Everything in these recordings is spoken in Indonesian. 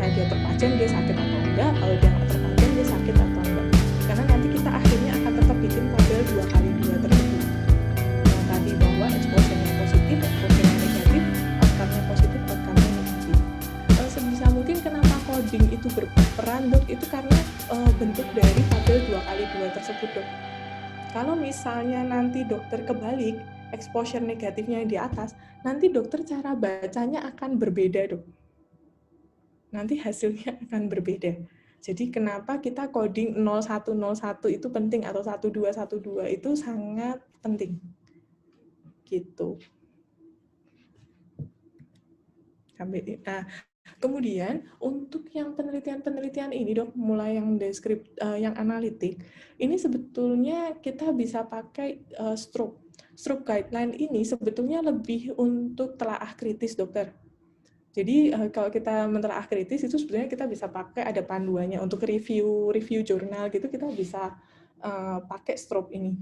misalnya dia terpajan dia sakit atau enggak, kalau dia nggak terpajan dia sakit atau enggak. Karena nanti kita akhirnya akan tetap bikin tabel 2x2 tersebut. Yang tadi bahwa exposure-nya positif, exposure-nya negatif, outcome-nya positif, outcome-nya negatif. Sebisa mungkin kenapa coding itu berperan, Dok? Itu karena bentuk dari tabel 2x2 tersebut, Dok. Kalau misalnya nanti dokter kebalik, exposure negatifnya yang di atas, nanti dokter cara bacanya akan berbeda, Dok. Nanti hasilnya akan berbeda. Jadi kenapa kita coding 0101 itu penting atau 1212 itu sangat penting. Gitu. Nah, kemudian untuk yang penelitian-penelitian ini, Dok, mulai yang yang analitik, ini sebetulnya kita bisa pakai Stroop. Stroop guideline ini sebetulnya lebih untuk telaah kritis, dokter. Jadi kalau kita mentelaah kritis itu sebetulnya kita bisa pakai ada panduannya untuk review jurnal gitu, kita bisa pakai Stroop ini.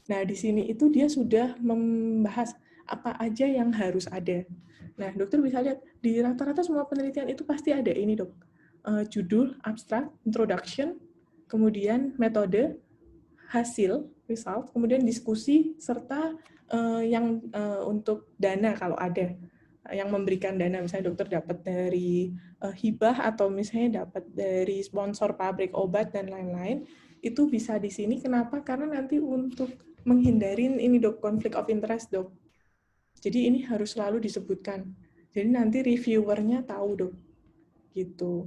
Nah, di sini itu dia sudah membahas apa aja yang harus ada. Nah, dokter bisa lihat di rata-rata semua penelitian itu pasti ada ini, Dok. Judul, abstrak, introduction, kemudian metode, hasil, result, kemudian diskusi, serta yang untuk dana kalau ada. Yang memberikan dana, misalnya dokter dapat dari hibah atau misalnya dapat dari sponsor pabrik obat dan lain-lain, itu bisa di sini. Kenapa? Karena nanti untuk menghindarin ini, Dok, konflik of interest, Dok. Jadi ini harus selalu disebutkan. Jadi nanti reviewernya tahu, Dok. Gitu.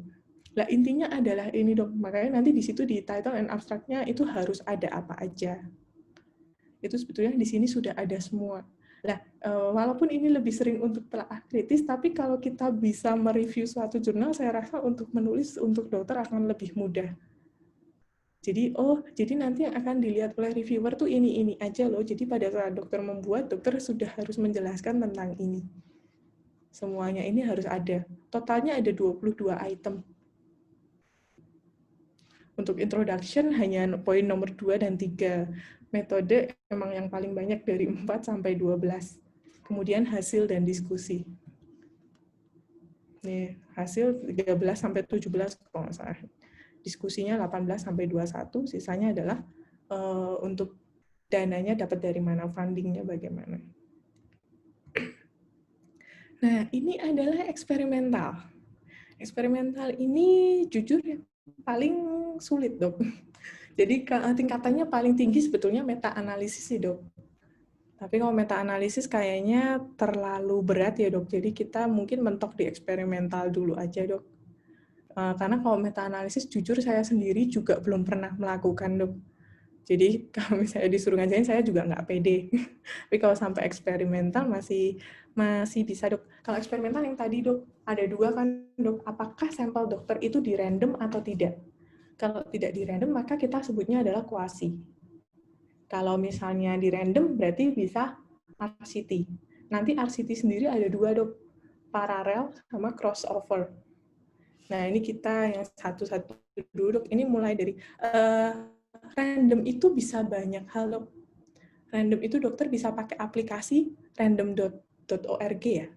Lah intinya adalah ini, Dok. Makanya nanti di situ di title and abstract-nya itu harus ada apa aja. Itu sebetulnya di sini sudah ada semua. Nah, walaupun ini lebih sering untuk telaah kritis, tapi kalau kita bisa mereview suatu jurnal, saya rasa untuk menulis untuk dokter akan lebih mudah. Jadi, jadi nanti yang akan dilihat oleh reviewer tuh ini aja loh. Jadi pada saat dokter membuat, dokter sudah harus menjelaskan tentang ini. Semuanya ini harus ada. Totalnya ada 22 item. Untuk introduction hanya poin nomor 2 dan 3. Metode memang yang paling banyak dari 4 sampai 12. Kemudian hasil dan diskusi. Nih, hasil 13 sampai 17 kalau nggak salah. Diskusinya 18 sampai 21, sisanya adalah untuk dananya dapat dari mana, fundingnya bagaimana. Nah, ini adalah eksperimental. Eksperimental ini jujur paling sulit, Dok. Jadi tingkatannya paling tinggi sebetulnya meta-analisis sih, Dok. Tapi kalau meta-analisis kayaknya terlalu berat ya, Dok. Jadi kita mungkin mentok di eksperimental dulu aja, Dok. Karena kalau meta-analisis jujur saya sendiri juga belum pernah melakukan, Dok. Jadi kalau misalnya disuruh ngajarin saya juga nggak pede. Tapi kalau sampai eksperimental masih bisa, Dok. Kalau eksperimental yang tadi, Dok, ada 2 kan, Dok. Apakah sampel dokter itu di random atau tidak? Kalau tidak di random, maka kita sebutnya adalah quasi. Kalau misalnya di random, berarti bisa RCT. Nanti RCT sendiri ada 2, Dok. Paralel sama crossover. Nah, ini kita yang satu-satu dulu, Dok. Ini mulai dari random itu bisa banyak hal, Dok. Random itu dokter bisa pakai aplikasi random.org ya.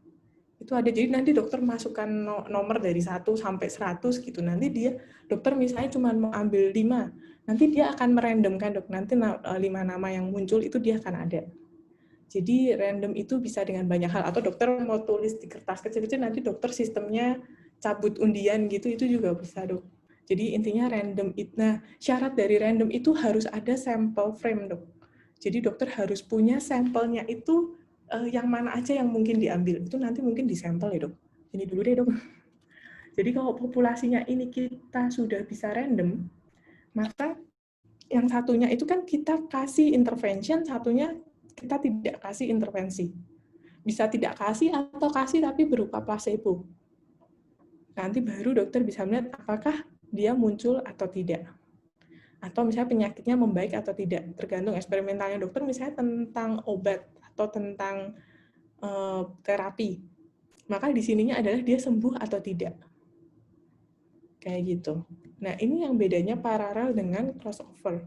Itu ada, jadi nanti dokter masukkan nomor dari 1 sampai 100 gitu. Nanti dia, dokter misalnya cuma mau ambil 5, nanti dia akan merandomkan, Dok. Nanti 5 nama yang muncul itu dia akan ada. Jadi random itu bisa dengan banyak hal. Atau dokter mau tulis di kertas kecil-kecil, nanti dokter sistemnya cabut undian gitu, itu juga bisa, Dok. Jadi intinya random. Nah, syarat dari random itu harus ada sample frame, Dok. Jadi dokter harus punya sampelnya itu yang mana aja yang mungkin diambil. Itu nanti mungkin disampel ya, Dok. Ini dulu deh, Dok. Jadi kalau populasinya ini kita sudah bisa random, maka yang satunya itu kan kita kasih intervention, satunya kita tidak kasih intervensi. Bisa tidak kasih atau kasih tapi berupa placebo. Nanti baru dokter bisa melihat apakah dia muncul atau tidak. Atau misalnya penyakitnya membaik atau tidak. Tergantung eksperimentalnya dokter, misalnya tentang obat atau tentang terapi. Maka di sininya adalah dia sembuh atau tidak. Kayak gitu. Nah, ini yang bedanya paralel dengan crossover.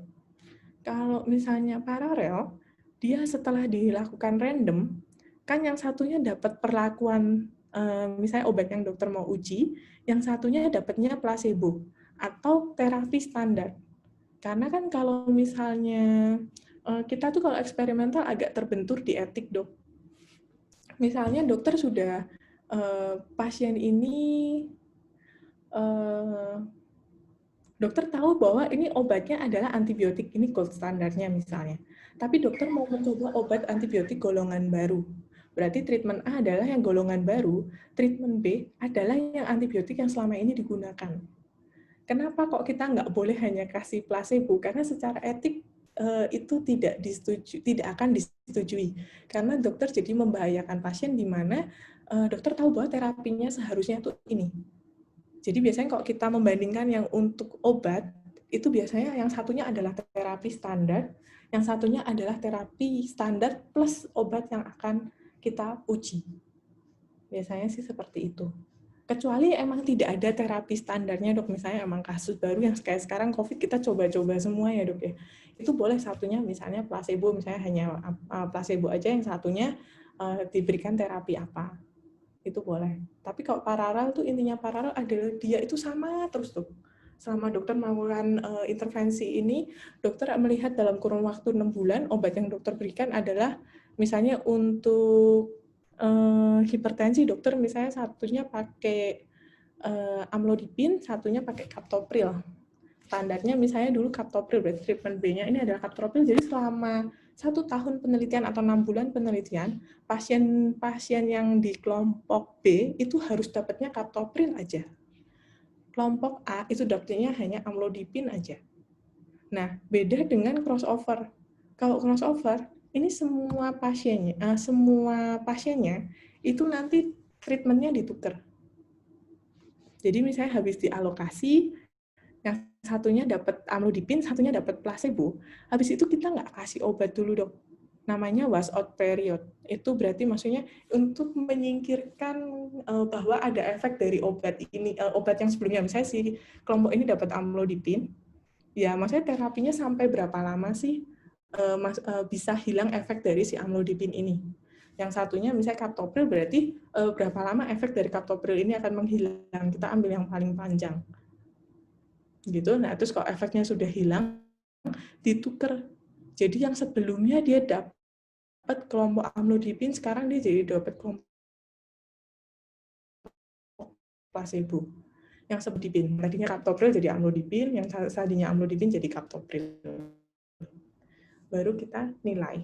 Kalau misalnya paralel, dia setelah dilakukan random, kan yang satunya dapat perlakuan misalnya obat yang dokter mau uji, yang satunya dapatnya placebo atau terapi standar. Karena kan kalau misalnya kita tuh kalau eksperimental agak terbentur di etik, Dok. Misalnya dokter sudah pasien ini dokter tahu bahwa ini obatnya adalah antibiotik, ini gold standarnya misalnya. Tapi dokter mau mencoba obat antibiotik golongan baru. Berarti treatment A adalah yang golongan baru, treatment B adalah yang antibiotik yang selama ini digunakan. Kenapa kok kita nggak boleh hanya kasih placebo? Karena secara etik itu tidak akan disetujui. Karena dokter jadi membahayakan pasien di mana dokter tahu bahwa terapinya seharusnya itu ini. Jadi biasanya kalau kita membandingkan yang untuk obat, itu biasanya yang satunya adalah terapi standar, yang satunya adalah terapi standar plus obat yang akan kita uji. Biasanya sih seperti itu. Kecuali emang tidak ada terapi standarnya, Dok. Misalnya emang kasus baru yang kayak sekarang COVID kita coba-coba semua ya, Dok ya. Itu boleh satunya misalnya placebo, misalnya hanya placebo aja, yang satunya diberikan terapi apa. Itu boleh. Tapi kalau paralel tuh intinya paralel adalah dia itu sama terus tuh. Selama dokter melakukan intervensi ini, dokter melihat dalam kurun waktu 6 bulan, obat yang dokter berikan adalah misalnya untuk hipertensi, dokter misalnya satunya pakai amlodipin, satunya pakai captopril. Standarnya misalnya dulu captopril, berarti treatment B-nya ini adalah captopril, jadi selama 1 tahun penelitian atau 6 bulan penelitian, pasien-pasien yang di kelompok B itu harus dapatnya captopril aja. Kelompok A itu dapatnya hanya amlodipin aja. Nah, beda dengan crossover. Kalau crossover, ini semua pasiennya itu nanti treatmentnya ditukar. Jadi misalnya habis dialokasi, yang satunya dapat amlodipin, satunya dapat placebo. Habis itu kita nggak kasih obat dulu, Dok. Namanya wash out period. Itu berarti maksudnya untuk menyingkirkan bahwa ada efek dari obat ini, obat yang sebelumnya. Misalnya si kelompok ini dapat amlodipin, ya maksudnya terapinya sampai berapa lama sih bisa hilang efek dari si amlodipin ini. Yang satunya misalnya captopril, berarti berapa lama efek dari captopril ini akan menghilang. Kita ambil yang paling panjang. Gitu. Nah, terus kalau efeknya sudah hilang, ditukar. Jadi yang sebelumnya dia dapat kelompok amlodipin, sekarang dia jadi dapat kelompok placebo. Yang sebelumnya tadinya captopril jadi amlodipin, yang tadinya amlodipin jadi captopril. Baru kita nilai.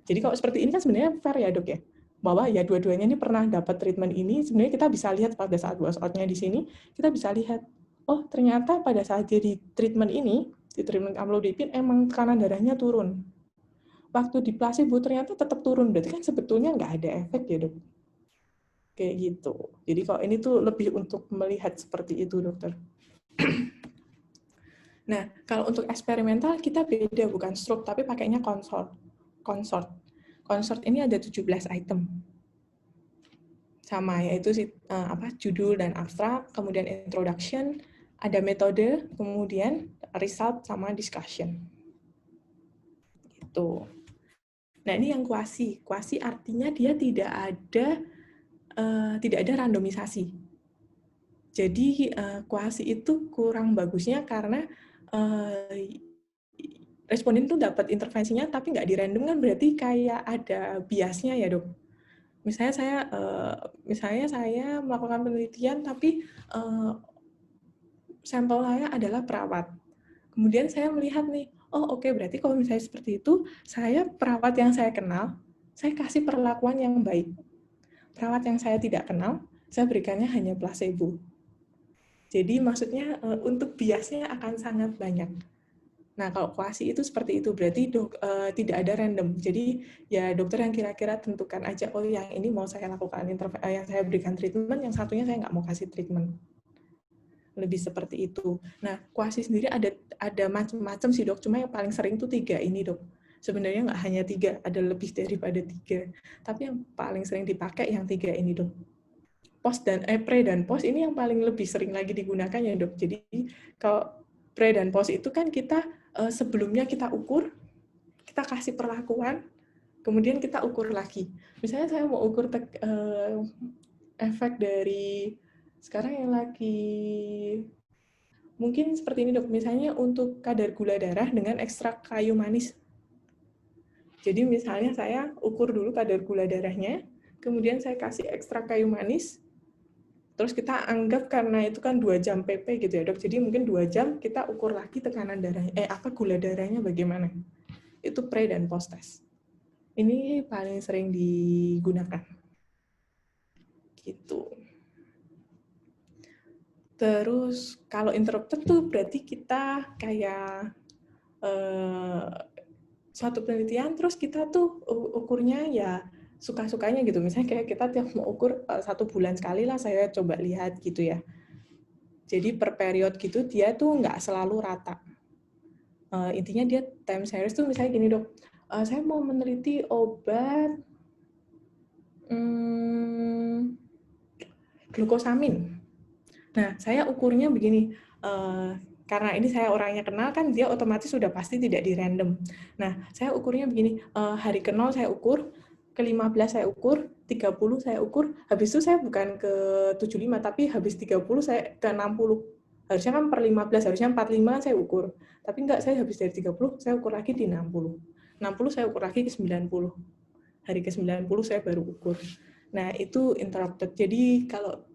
Jadi kalau seperti ini kan sebenarnya fair ya, Dok ya. Bahwa ya dua-duanya ini pernah dapat treatment ini, sebenarnya kita bisa lihat pada saat wash out-nya di sini, kita bisa lihat, oh ternyata pada saat jadi treatment ini, di treatment amlodipin, emang tekanan darahnya turun. Waktu di placebo ternyata tetap turun, berarti kan sebetulnya nggak ada efek ya, Dok. Kayak gitu. Jadi kalau ini tuh lebih untuk melihat seperti itu, dokter. Nah, kalau untuk eksperimental kita beda, bukan stroke, tapi pakainya consort. Consort ini ada 17 item. Sama, yaitu judul dan abstrak, kemudian introduction, ada metode, kemudian result sama discussion. Gitu. Nah, ini yang kuasi. Kuasi artinya dia tidak ada randomisasi. Jadi kuasi itu kurang bagusnya karena responden itu dapat intervensinya tapi nggak di random, kan berarti kayak ada biasnya ya, Dok. Misalnya saya melakukan penelitian tapi sampel saya adalah perawat. Kemudian saya melihat nih, oh oke, berarti kalau misalnya seperti itu, saya perawat yang saya kenal, saya kasih perlakuan yang baik. Perawat yang saya tidak kenal, saya berikannya hanya placebo. Jadi maksudnya untuk biasnya akan sangat banyak. Nah, kalau kuasi itu seperti itu, berarti tidak ada random. Jadi ya dokter yang kira-kira tentukan aja, oh yang ini mau saya lakukan yang saya berikan treatment, yang satunya saya nggak mau kasih treatment. Lebih seperti itu. Nah, kuasi sendiri ada macam-macam sih, Dok. Cuma yang paling sering tuh 3 ini, Dok. Sebenarnya nggak hanya 3, ada lebih daripada 3. Tapi yang paling sering dipakai yang 3 ini, Dok. Pre dan post ini yang paling lebih sering lagi digunakan ya, Dok. Jadi kalau pre dan post itu kan kita sebelumnya kita ukur, kita kasih perlakuan, kemudian kita ukur lagi. Misalnya saya mau ukur efek dari sekarang yang lagi mungkin seperti ini dok, misalnya untuk kadar gula darah dengan ekstrak kayu manis. Jadi misalnya saya ukur dulu kadar gula darahnya, kemudian saya kasih ekstrak kayu manis, terus kita anggap karena itu kan 2 jam PP gitu ya dok, jadi mungkin 2 jam kita ukur lagi tekanan darahnya, gula darahnya bagaimana. Itu pre dan post test. Ini paling sering digunakan. Gitu. Terus kalau interrupted tuh berarti kita kayak suatu penelitian, terus kita tuh ukurnya ya suka-sukanya gitu. Misalnya kayak kita tiap mau ukur 1 bulan sekali lah saya coba lihat gitu ya. Jadi per period gitu dia tuh nggak selalu rata. Intinya dia time series tuh misalnya gini dok, saya mau meneliti obat glukosamin. Nah, saya ukurnya begini, karena ini saya orangnya kenal kan dia otomatis sudah pasti tidak di random. Nah, saya ukurnya begini, hari ke-0 saya ukur, ke-15 saya ukur, 30 saya ukur, habis itu saya bukan ke 75 tapi habis 30 saya ke 60. Harusnya kan per 15, harusnya 45 kan saya ukur. Tapi enggak, saya habis dari 30 saya ukur lagi di 60. 60 saya ukur lagi ke 90. Hari ke 90 saya baru ukur. Nah, itu interrupted. Jadi kalau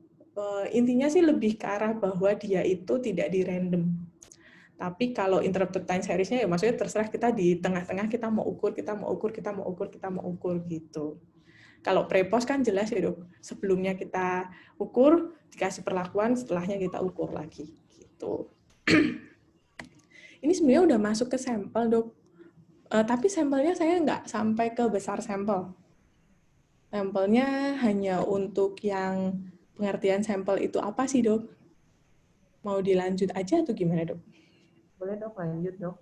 intinya sih lebih ke arah bahwa dia itu tidak di random. Tapi kalau interrupted time series-nya ya maksudnya terserah kita di tengah-tengah kita mau ukur, kita mau ukur, kita mau ukur, kita mau ukur gitu. Kalau pre-post kan jelas ya dok, sebelumnya kita ukur, dikasih perlakuan, setelahnya kita ukur lagi gitu. Ini sebenarnya udah masuk ke sampel dok, tapi sampelnya saya nggak sampai ke besar sampel. Sampelnya hanya untuk yang pengertian sampel itu apa sih dok? Mau dilanjut aja atau gimana dok? Boleh dok, lanjut dok.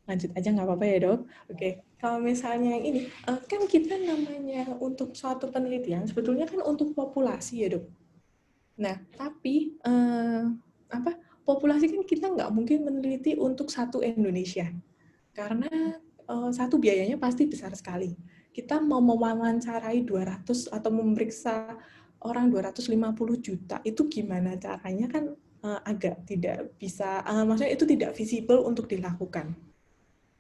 Lanjut aja nggak apa-apa ya dok? Oke, kalau misalnya yang ini, kan kita namanya untuk suatu penelitian, sebetulnya kan untuk populasi ya dok. Nah, tapi populasi kan kita nggak mungkin meneliti untuk satu Indonesia. Karena satu biayanya pasti besar sekali. Kita mau mewawancarai 200 atau memeriksa orang 250 juta, itu gimana caranya kan agak tidak bisa, maksudnya itu tidak visible untuk dilakukan.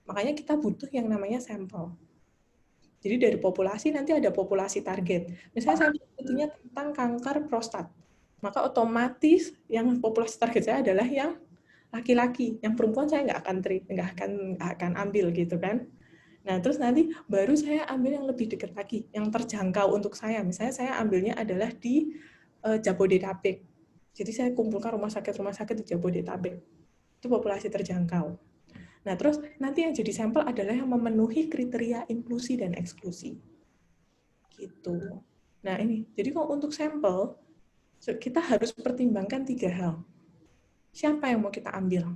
Makanya kita butuh yang namanya sampel. Jadi dari populasi nanti ada populasi target. Misalnya saya menelitinya tentang kanker prostat, maka otomatis yang populasi target saya adalah yang laki-laki, yang perempuan saya nggak akan ambil gitu kan. Nah terus nanti baru saya ambil yang lebih dekat lagi, yang terjangkau untuk saya. Misalnya saya ambilnya adalah di Jabodetabek. Jadi saya kumpulkan rumah sakit di Jabodetabek. Itu populasi terjangkau. Nah, terus nanti yang jadi sampel adalah yang memenuhi kriteria inklusi dan eksklusi. Gitu. Nah, ini. Jadi kalau untuk sampel, kita harus pertimbangkan 3 hal. Siapa yang mau kita ambil?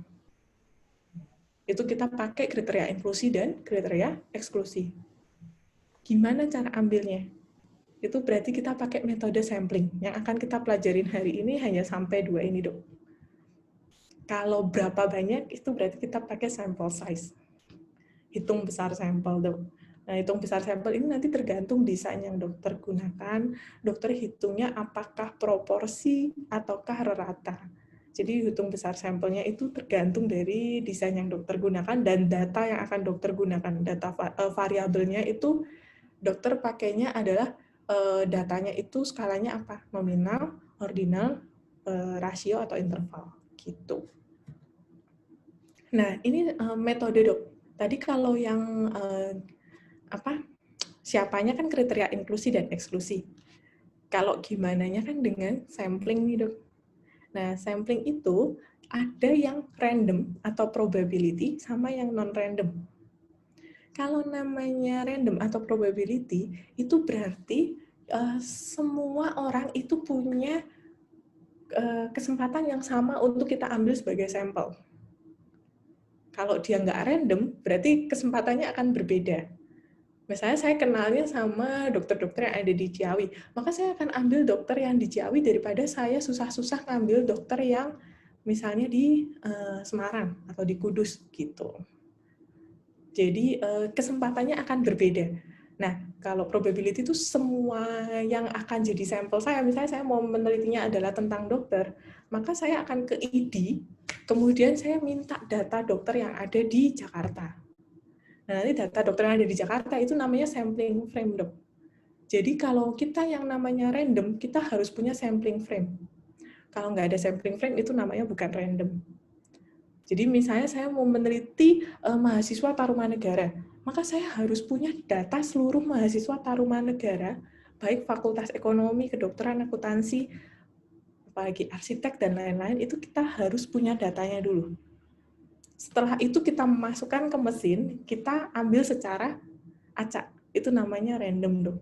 Itu kita pakai kriteria inklusi dan kriteria eksklusi. Gimana cara ambilnya? Itu berarti kita pakai metode sampling. Yang akan kita pelajarin hari ini hanya sampai 2 ini, dok. Kalau berapa banyak, itu berarti kita pakai sample size. Hitung besar sampel, dok. Nah, hitung besar sampel ini nanti tergantung desain yang dokter gunakan. Dokter hitungnya apakah proporsi ataukah rata. Jadi hitung besar sampelnya itu tergantung dari desain yang dokter gunakan dan data yang akan dokter gunakan. Data variabelnya itu dokter pakainya adalah datanya itu skalanya apa? Nominal, ordinal, rasio atau interval gitu. Nah, ini metode dok. Tadi kalau yang siapanya kan kriteria inklusi dan eksklusi. Kalau gimananya kan dengan sampling nih dok. Nah, sampling itu ada yang random atau probability sama yang non-random. Kalau namanya random atau probability, itu berarti semua orang itu punya kesempatan yang sama untuk kita ambil sebagai sampel. Kalau dia nggak random, berarti kesempatannya akan berbeda. Misalnya saya kenalnya sama dokter-dokter yang ada di Ciawi, maka saya akan ambil dokter yang di Ciawi daripada saya susah-susah ngambil dokter yang misalnya di Semarang atau di Kudus gitu. Jadi kesempatannya akan berbeda. Nah, kalau probability itu semua yang akan jadi sampel saya, misalnya saya mau menelitinya adalah tentang dokter, maka saya akan ke ID, kemudian saya minta data dokter yang ada di Jakarta. Nah, nanti data dokter yang ada di Jakarta itu namanya sampling frame, Dok. Jadi kalau kita yang namanya random, kita harus punya sampling frame. Kalau nggak ada sampling frame, itu namanya bukan random. Jadi misalnya saya mau meneliti mahasiswa Tarumanegara, maka saya harus punya data seluruh mahasiswa Tarumanegara, baik fakultas ekonomi, kedokteran, akuntansi, apalagi arsitek, dan lain-lain, itu kita harus punya datanya dulu. Setelah itu kita masukkan ke mesin, kita ambil secara acak. Itu namanya random, Dok.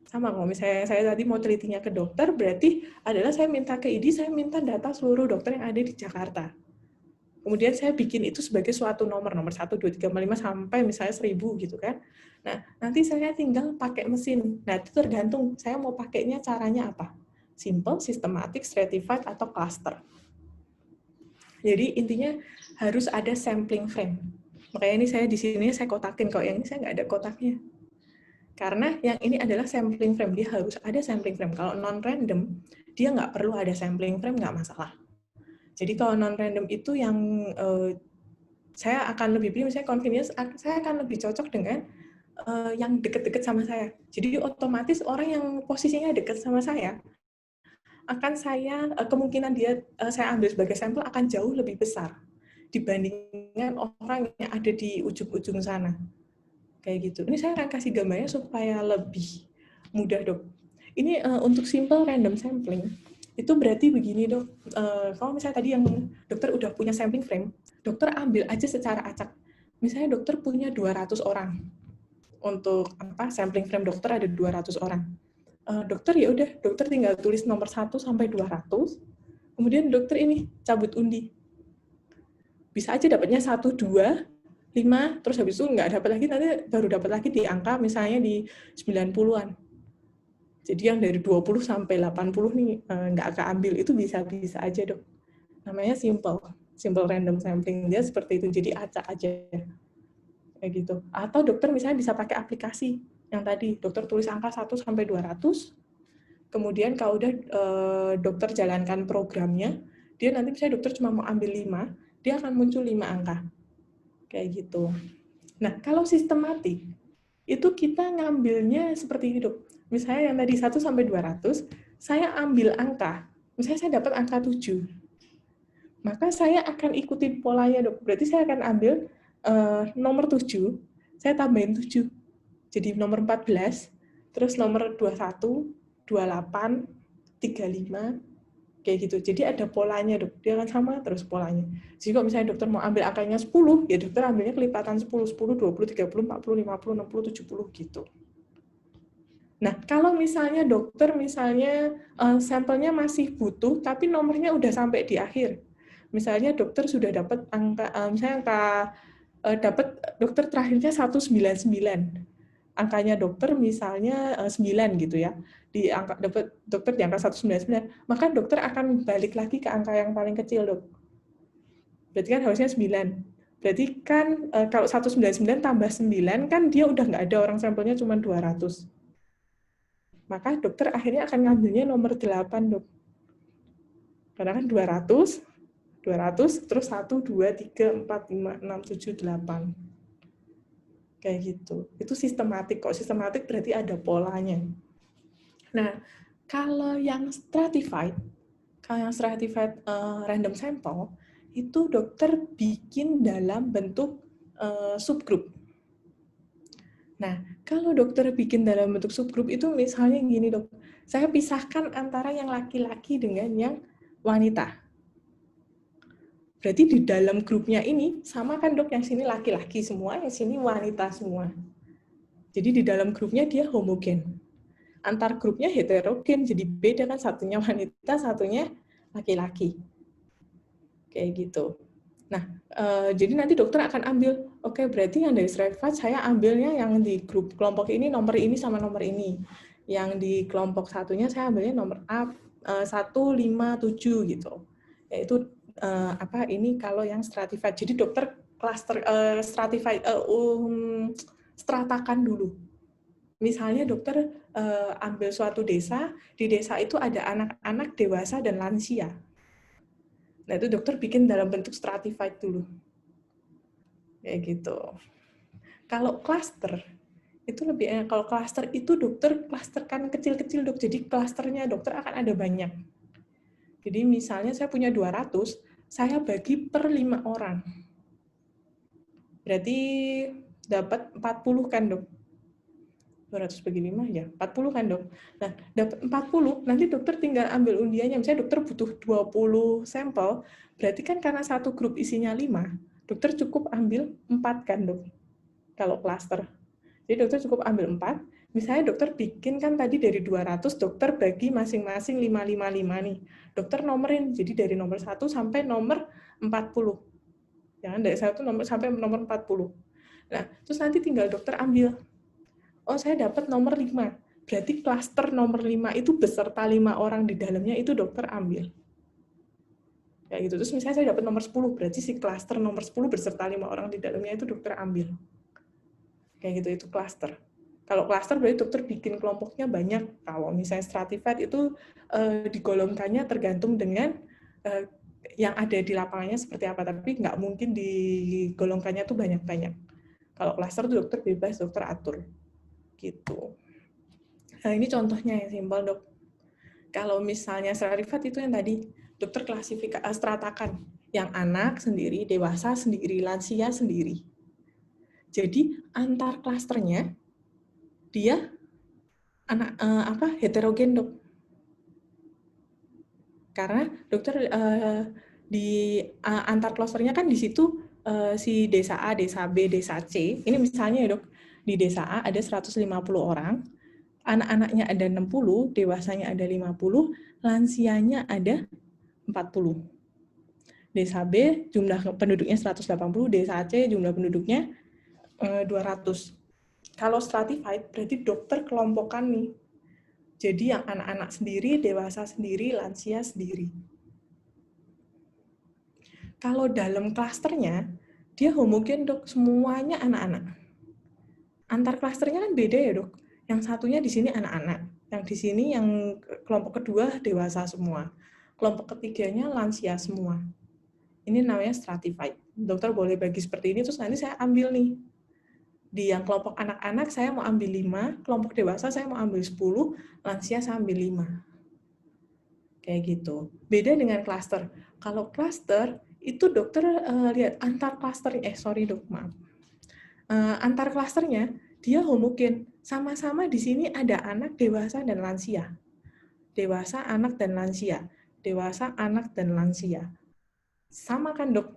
Sama kalau misalnya saya tadi mau telitinya ke dokter, berarti adalah saya minta ke ID, saya minta data seluruh dokter yang ada di Jakarta. Kemudian saya bikin itu sebagai suatu nomor 1, 2, 3, 4, 5, sampai misalnya 1000 gitu kan. Nah, nanti saya tinggal pakai mesin. Nah, itu tergantung saya mau pakainya caranya apa. Simple, systematic, stratified, atau cluster. Jadi intinya harus ada sampling frame. Makanya ini saya di sini saya kotakin, kalau yang ini saya nggak ada kotaknya. Karena yang ini adalah sampling frame, dia harus ada sampling frame. Kalau non-random, dia nggak perlu ada sampling frame, nggak masalah. Jadi kalau non-random itu yang saya akan lebih pilih, misalnya convenience, saya akan lebih cocok dengan yang deket-deket sama saya. Jadi otomatis orang yang posisinya deket sama saya, akan saya, kemungkinan dia saya ambil sebagai sampel akan jauh lebih besar dibandingkan orang yang ada di ujung-ujung sana. Kayak gitu. Ini saya akan kasih gambarnya supaya lebih mudah, Dok. Ini untuk simple random sampling. Itu berarti begini, Dok. Kalau misalnya tadi yang dokter udah punya sampling frame, dokter ambil aja secara acak. Misalnya dokter punya 200 orang. Untuk sampling frame dokter ada 200 orang. Dokter ya udah, dokter tinggal tulis nomor 1 sampai 200. Kemudian dokter ini cabut undi. Bisa aja dapatnya 1, 2, 5, terus habis itu nggak dapat lagi, nanti baru dapat lagi di angka misalnya di 90-an. Jadi yang dari 20 sampai 80 nih nggak keambil, itu bisa-bisa aja, Dok. Namanya simple random sampling, dia seperti itu, jadi acak aja. Kayak gitu. Atau dokter misalnya bisa pakai aplikasi yang tadi, dokter tulis angka 1 sampai 200, kemudian kalau udah dokter jalankan programnya, dia nanti misalnya dokter cuma mau ambil 5, dia akan muncul 5 angka. Kayak gitu. Nah, kalau sistematik, itu kita ngambilnya seperti ini, Dok. Misalnya yang tadi 1 sampai 200, saya ambil angka. Misalnya saya dapat angka 7. Maka saya akan ikuti polanya, Dok. Berarti saya akan ambil nomor 7, saya tambahin 7. Jadi nomor 14, terus nomor 21, 28, 35, kayak gitu. Jadi ada polanya, Dok. Dia akan sama terus polanya. Jadi kalau misalnya dokter mau ambil angkanya 10, ya dokter ambilnya kelipatan 10, 10, 20, 30, 40, 50, 60, 70 gitu. Nah, kalau misalnya dokter misalnya sampelnya masih butuh tapi nomornya udah sampai di akhir. Misalnya dokter sudah dapat angka misalnya dapat dokter terakhirnya 199. Angkanya dokter misalnya 9 gitu ya. Di angka dokter di angka 199, maka dokter akan balik lagi ke angka yang paling kecil, Dok. Berarti kan harusnya 9. Berarti kan kalau 199 tambah 9 kan dia udah nggak ada, orang sampelnya cuma 200. Maka dokter akhirnya akan ngambilnya nomor 8, Dok. Karena kan 200, terus 1, 2, 3, 4, 5, 6, 7, 8. Kayak gitu. Itu sistematik. Kok sistematik berarti ada polanya. Nah, kalau yang stratified random sample, itu dokter bikin dalam bentuk subgroup. Nah, kalau dokter bikin dalam bentuk subgroup itu misalnya gini, Dok. Saya pisahkan antara yang laki-laki dengan yang wanita. Berarti di dalam grupnya ini sama kan, Dok, yang sini laki-laki semua, yang sini wanita semua. Jadi di dalam grupnya dia homogen. Antar grupnya heterogen, jadi beda kan, satunya wanita, satunya laki-laki. Kayak gitu. Nah, jadi nanti dokter akan ambil, oke, berarti yang dari stratified saya ambilnya yang di grup kelompok ini nomor ini sama nomor ini. Yang di kelompok satunya saya ambilnya nomor A 157 gitu. Yaitu ini kalau yang stratified. Jadi dokter cluster stratified stratakan dulu. Misalnya dokter ambil suatu desa, di desa itu ada anak-anak, dewasa, dan lansia. Nah, itu dokter bikin dalam bentuk stratified dulu. Kayak gitu. Kalau klaster, itu lebih enak. Kalau klaster itu dokter klasterkan kecil-kecil, dok. Jadi klasternya dokter akan ada banyak. Jadi misalnya saya punya 200, saya bagi per 5 orang. Berarti dapat 40 kan, dok? 200 bagi 5 ya, 40 kan, dok? Nah, dapat 40, nanti dokter tinggal ambil undiannya. Misalnya dokter butuh 20 sampel, berarti kan karena satu grup isinya 5, dokter cukup ambil 4 kan, dok? Kalau klaster. Jadi dokter cukup ambil 4, misalnya dokter bikin kan tadi dari 200, dokter bagi masing-masing 5 nih. Dokter nomorin, jadi dari nomor 1 sampai nomor 40. Jangan dari 1 nomor sampai nomor 40. Nah, terus nanti tinggal dokter ambil. Oh, saya dapat nomor 5. Berarti klaster nomor 5 itu beserta 5 orang di dalamnya itu dokter ambil. Ya gitu. Terus misalnya saya dapat nomor 10, berarti si klaster nomor 10 beserta 5 orang di dalamnya itu dokter ambil. Kayak gitu, itu klaster. Kalau klaster berarti dokter bikin kelompoknya banyak. Kalau misalnya stratified itu digolongkannya tergantung dengan yang ada di lapangannya seperti apa, tapi nggak mungkin digolongkannya tuh banyak-banyak. Kalau klaster tuh dokter bebas, dokter atur. Gitu. Nah, ini contohnya yang simpel, dok. Kalau misalnya stratified itu yang tadi, dokter klasifikasi stratakan. Yang anak sendiri, dewasa sendiri, lansia sendiri. Jadi antar klasternya dia heterogen, dok. Karena dokter di antar klasternya kan di situ si desa A, desa B, desa C. Ini misalnya ya, dok, di desa A ada 150 orang, anak-anaknya ada 60, dewasanya ada 50, lansianya ada 40. Desa B jumlah penduduknya 180, desa C jumlah penduduknya 200. Kalau stratified berarti dokter kelompokan nih. Jadi yang anak-anak sendiri, dewasa sendiri, lansia sendiri. Kalau dalam klasternya, dia homogen, dok, semuanya anak-anak. Antar klasternya kan beda ya, dok. Yang satunya di sini anak-anak, yang di sini yang kelompok kedua dewasa semua, kelompok ketiganya lansia semua. Ini namanya stratified. Dokter boleh bagi seperti ini, terus nanti saya ambil nih. Di yang kelompok anak-anak saya mau ambil 5, kelompok dewasa saya mau ambil 10, lansia saya ambil 5. Kayak gitu. Beda dengan klaster. Kalau klaster, itu dokter lihat antar klaster, antar klasternya, dia homogen. Sama-sama di sini ada anak, dewasa, dan lansia. Dewasa, anak, dan lansia. Dewasa, anak, dan lansia. Sama kan, dok?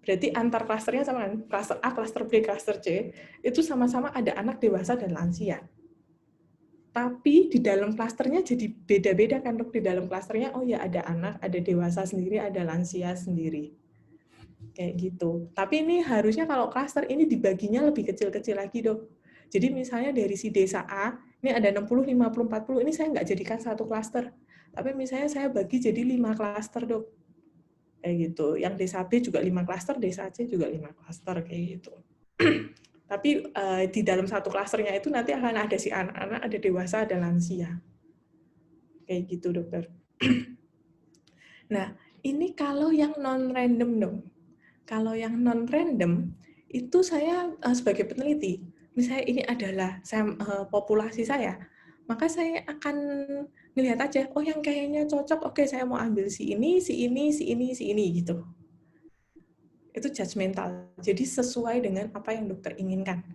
Berarti antar klasternya sama kan? Klaster A, klaster B, klaster C, itu sama-sama ada anak, dewasa, dan lansia. Tapi di dalam klasternya jadi beda-beda kan, dok? Di dalam klasternya, oh ya ada anak, ada dewasa sendiri, ada lansia sendiri. Kayak gitu. Tapi ini harusnya kalau klaster ini dibaginya lebih kecil-kecil lagi, dok. Jadi misalnya dari si desa A, ini ada 60, 50, 40, ini saya nggak jadikan satu klaster. Tapi misalnya saya bagi jadi 5 klaster, dok. Kayak gitu. Yang desa B juga 5 klaster, desa C juga 5 klaster, kayak gitu. Tapi di dalam satu klasternya itu nanti akan ada si anak-anak, ada dewasa, ada lansia. Kayak gitu, dokter. Nah, ini kalau yang non-random, dong. Kalau yang non-random, itu saya sebagai peneliti, misalnya ini adalah populasi saya, maka saya akan melihat aja, oh yang kayaknya cocok, oke saya mau ambil si ini, si ini, si ini, si ini, gitu. Itu judgmental. Jadi sesuai dengan apa yang dokter inginkan.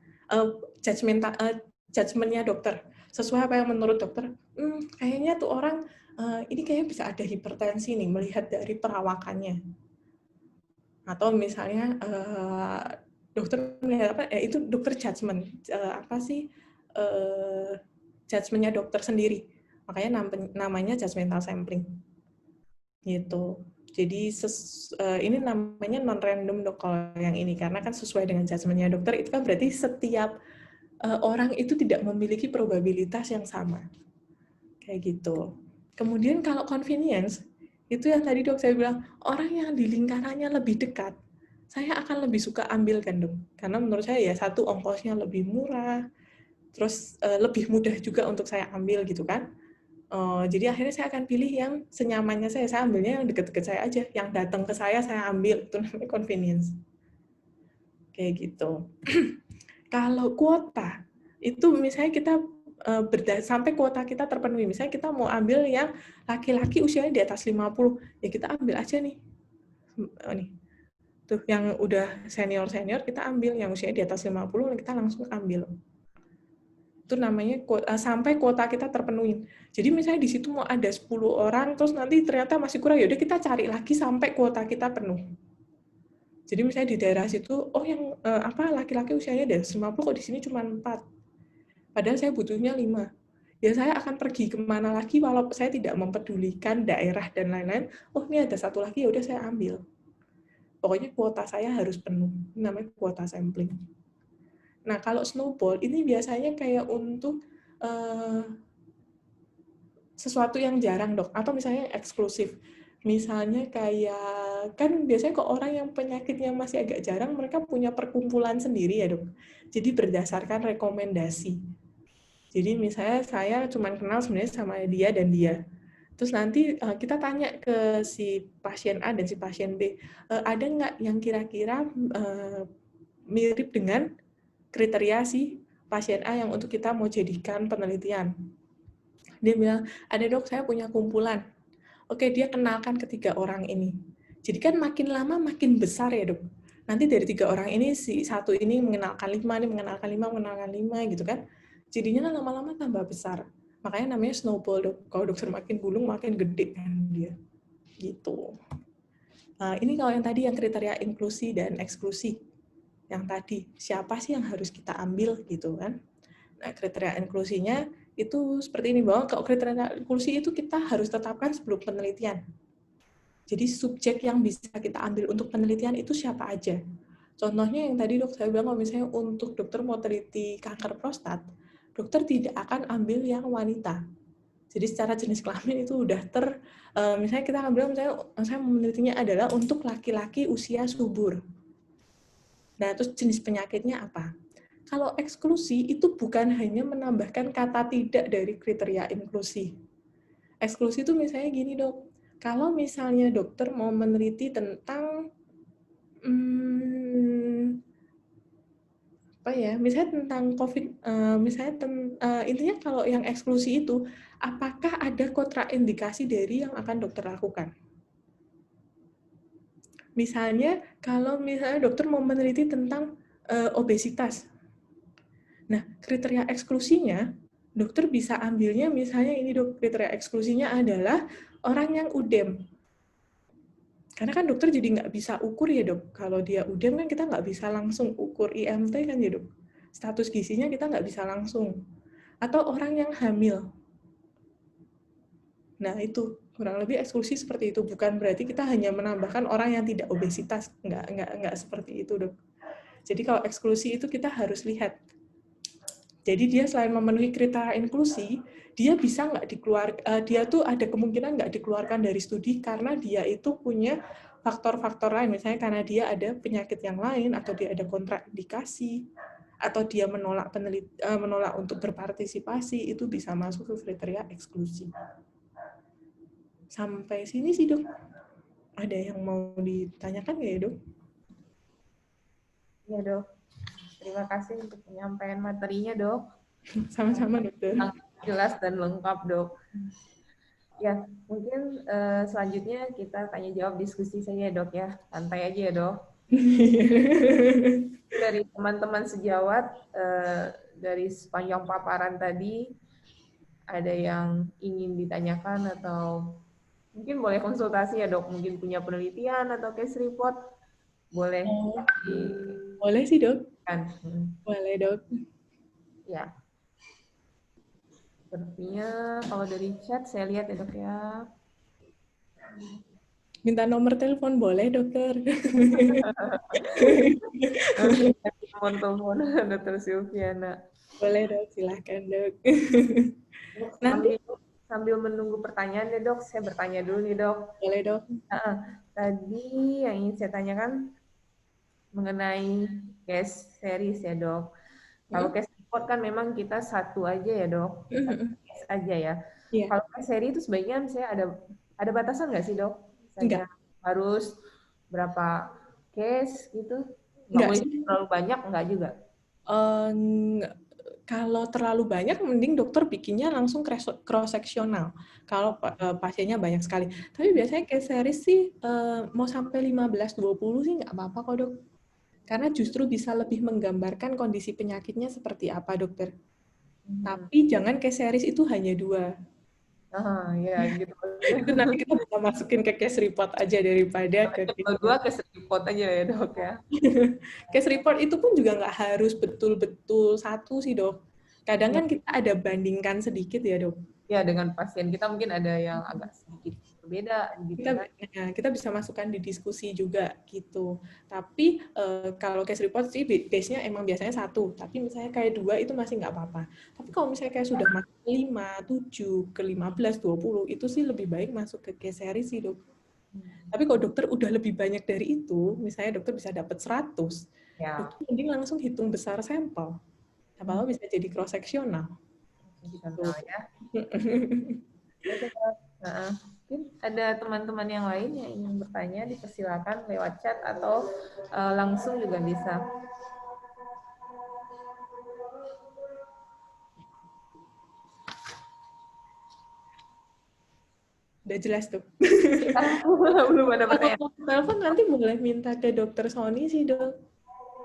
Judgmentnya dokter. Sesuai apa yang menurut dokter, kayaknya tuh orang, ini kayaknya bisa ada hipertensi nih, melihat dari perawakannya. Atau misalnya dokter melihat apa? Itu dokter judgment. Judgmentnya dokter sendiri. Makanya namanya judgmental sampling. Gitu. Jadi ini namanya non-random, dok, kalau yang ini. Karena kan sesuai dengan judgment-nya dokter, itu kan berarti setiap orang itu tidak memiliki probabilitas yang sama. Kayak gitu. Kemudian kalau convenience, itu yang tadi dok saya bilang, orang yang di lingkarannya lebih dekat, saya akan lebih suka ambil kan, dok. Karena menurut saya ya, satu, ongkosnya lebih murah, terus lebih mudah juga untuk saya ambil gitu kan. Jadi akhirnya saya akan pilih yang senyamannya saya ambilnya yang deket-deket saya aja, yang datang ke saya ambil, itu namanya convenience. Kayak gitu. Kalau kuota, itu misalnya kita sampai kuota kita terpenuhi, misalnya kita mau ambil yang laki-laki usianya di atas 50, ya kita ambil aja nih. Nih. Tuh yang udah senior-senior kita ambil, yang usianya di atas 50 kita langsung ambil. Itu namanya sampai kuota kita terpenuhi. Jadi misalnya di situ mau ada 10 orang, terus nanti ternyata masih kurang, ya udah kita cari lagi sampai kuota kita penuh. Jadi misalnya di daerah situ, oh yang laki-laki usianya dari 50 kok di sini cuma 4. Padahal saya butuhnya 5. Ya saya akan pergi kemana lagi walau saya tidak mempedulikan daerah dan lain-lain. Oh ini ada satu lagi, ya udah saya ambil. Pokoknya kuota saya harus penuh. Ini namanya kuota sampling. Nah, kalau snowball ini biasanya kayak untuk sesuatu yang jarang, Dok, atau misalnya eksklusif. Misalnya kayak, kan biasanya kok orang yang penyakitnya masih agak jarang, mereka punya perkumpulan sendiri ya, Dok. Jadi berdasarkan rekomendasi. Jadi misalnya saya cuma kenal sebenarnya sama dia dan dia. Terus nanti kita tanya ke si pasien A dan si pasien B, ada nggak yang kira-kira mirip dengan kriteria si pasien A yang untuk kita mau jadikan penelitian. Dia bilang, ada dok, saya punya kumpulan. Oke, dia kenalkan ketiga orang ini. Jadi kan makin lama makin besar ya dok. Nanti dari 3 orang ini, si satu ini mengenalkan 5, ini mengenalkan 5 gitu kan. Jadinya kan lama-lama tambah besar. Makanya namanya snowball dok. Kalau dokter makin gulung, makin gede kan dia. Gitu. Nah, ini kalau yang tadi yang kriteria inklusi dan eksklusi. Yang tadi, siapa sih yang harus kita ambil gitu kan. Nah, kriteria inklusinya itu seperti ini, bahwa kalau kriteria inklusi itu kita harus tetapkan sebelum penelitian. Jadi subjek yang bisa kita ambil untuk penelitian itu siapa aja. Contohnya yang tadi dok saya bilang, kalau misalnya untuk dokter mau teliti kanker prostat, dokter tidak akan ambil yang wanita. Jadi secara jenis kelamin itu udah misalnya kita ambil, misalnya saya menelitinya adalah untuk laki-laki usia subur. Nah, terus jenis penyakitnya apa? Kalau eksklusi itu bukan hanya menambahkan kata tidak dari kriteria inklusi. Eksklusi itu misalnya gini dok, kalau misalnya dokter mau meneliti tentang misalnya tentang COVID, misalnya intinya kalau yang eksklusi itu, apakah ada kontraindikasi dari yang akan dokter lakukan? Misalnya kalau misalnya dokter mau meneliti tentang obesitas. Nah, kriteria eksklusinya, dokter bisa ambilnya misalnya ini dok, kriteria eksklusinya adalah orang yang UDEM. Karena kan dokter jadi nggak bisa ukur ya dok. Kalau dia UDEM kan kita nggak bisa langsung ukur IMT kan ya dok. Status gizinya kita nggak bisa langsung. Atau orang yang hamil. Nah itu kurang lebih eksklusi seperti itu. Bukan berarti kita hanya menambahkan orang yang tidak obesitas. Nggak seperti itu dok. Jadi kalau eksklusi itu kita harus lihat. Jadi dia selain memenuhi kriteria inklusi, dia bisa nggak dia tuh ada kemungkinan nggak dikeluarkan dari studi karena dia itu punya faktor-faktor lain, misalnya karena dia ada penyakit yang lain, atau dia ada kontraindikasi, atau dia menolak untuk berpartisipasi, itu bisa masuk ke kriteria eksklusi. Sampai sini sih dok. Ada yang mau ditanyakan nggak ya dok? Iya dok. Terima kasih untuk penyampaian materinya dok. Sama-sama dokter. Sangat jelas dan lengkap dok. Ya, mungkin selanjutnya kita tanya jawab diskusi saja dok ya. Santai aja ya dok. Dari teman-teman sejawat, dari sepanjang paparan tadi, ada yang ingin ditanyakan atau mungkin boleh konsultasi ya dok, mungkin punya penelitian atau case report, boleh. Boleh sih dok. Boleh dok. Ya. Sepertinya kalau dari chat saya lihat ya dok ya. Minta nomor telepon boleh dokter. Nomor telepon dokter Silviana. Boleh dok, silakan dok. Nanti sambil menunggu pertanyaan deh dok, saya bertanya dulu nih dok. Boleh dok. Tadi yang ingin saya tanyakan mengenai case series ya dok. Kalau case report kan memang kita satu aja ya dok, satu case aja ya. Iya, Kalau case seri itu sebaiknya misalnya ada batasan nggak sih dok? enggak. Misalnya harus berapa case gitu? Nggak Enggak boleh sih. terlalu banyak, nggak juga? Nggak. Kalau terlalu banyak, mending dokter bikinnya langsung cross-seksional. Kalau pasiennya banyak sekali. Tapi biasanya case series sih mau sampai 15-20 sih nggak apa-apa kok dok. Karena justru bisa lebih menggambarkan kondisi penyakitnya seperti apa dokter. Hmm. Tapi jangan case series itu hanya 2. Ya gitu. Itu nanti kita bisa masukin ke case report aja daripada ke Kalau dua case report aja ya dok ya. case report itu pun juga nggak harus betul-betul satu sih dok. Kadang Ya, kan kita ada bandingkan sedikit ya dok. ya dengan pasien kita mungkin ada yang agak sedikit berbeda gitu kita kan. kita bisa masukkan di diskusi juga gitu. Tapi kalau case report sih base-nya emang biasanya satu, tapi misalnya kayak 2 itu masih nggak apa-apa. Tapi kalau misalnya kayak sudah masuk ke 5, 7, ke 15, 20, itu sih lebih baik masuk ke case series sih dok. Tapi kalau dokter udah lebih banyak dari itu, misalnya dokter bisa dapat 100, Ya, dokter mending langsung hitung besar sampel. Apa bisa jadi cross seksional. kenal ya. Oke, Kak. Mungkin ada teman-teman yang lain yang ingin bertanya, dipersilakan lewat chat atau langsung juga bisa. Udah jelas tuh. Belum ada Kalau pertanyaan. mau telepon nanti boleh minta ke dokter Sony sih dok.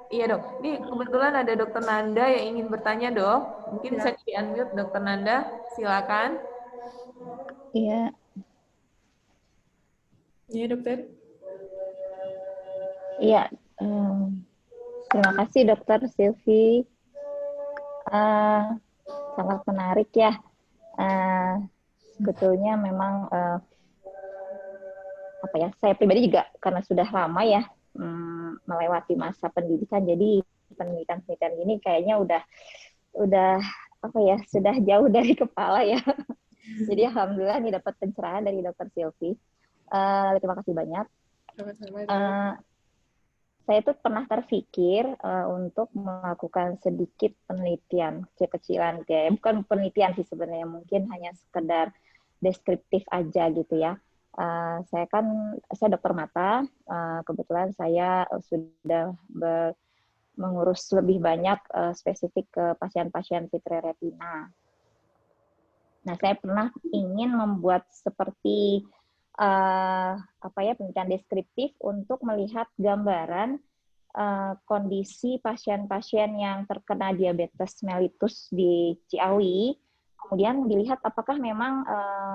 Iya dok, ini kebetulan ada dokter Nanda yang ingin bertanya dok. Mungkin bisa Ya. di-unmute dokter Nanda, silakan. Iya, Iya dokter. iya. Terima kasih Dokter Silvi. Eh, sangat menarik ya. Eh, sebetulnya memang apa ya? Saya pribadi juga karena sudah lama ya melewati masa pendidikan, jadi penelitian-penelitian ini kayaknya udah apa ya? Sudah jauh dari kepala ya. Jadi alhamdulillah ini dapat pencerahan dari Dokter Silvi. Terima kasih banyak. Sama-sama dok. Eh, saya tuh pernah terpikir untuk melakukan sedikit penelitian kecil-kecilan gitu ya. Bukan penelitian sih sebenarnya, mungkin hanya sekedar deskriptif aja gitu ya. Saya dokter mata, kebetulan saya sudah mengurus lebih banyak spesifik ke pasien-pasien vitreoretina. Nah, saya pernah ingin membuat seperti penelitian deskriptif untuk melihat gambaran kondisi pasien-pasien yang terkena diabetes mellitus di Ciawi, kemudian dilihat apakah memang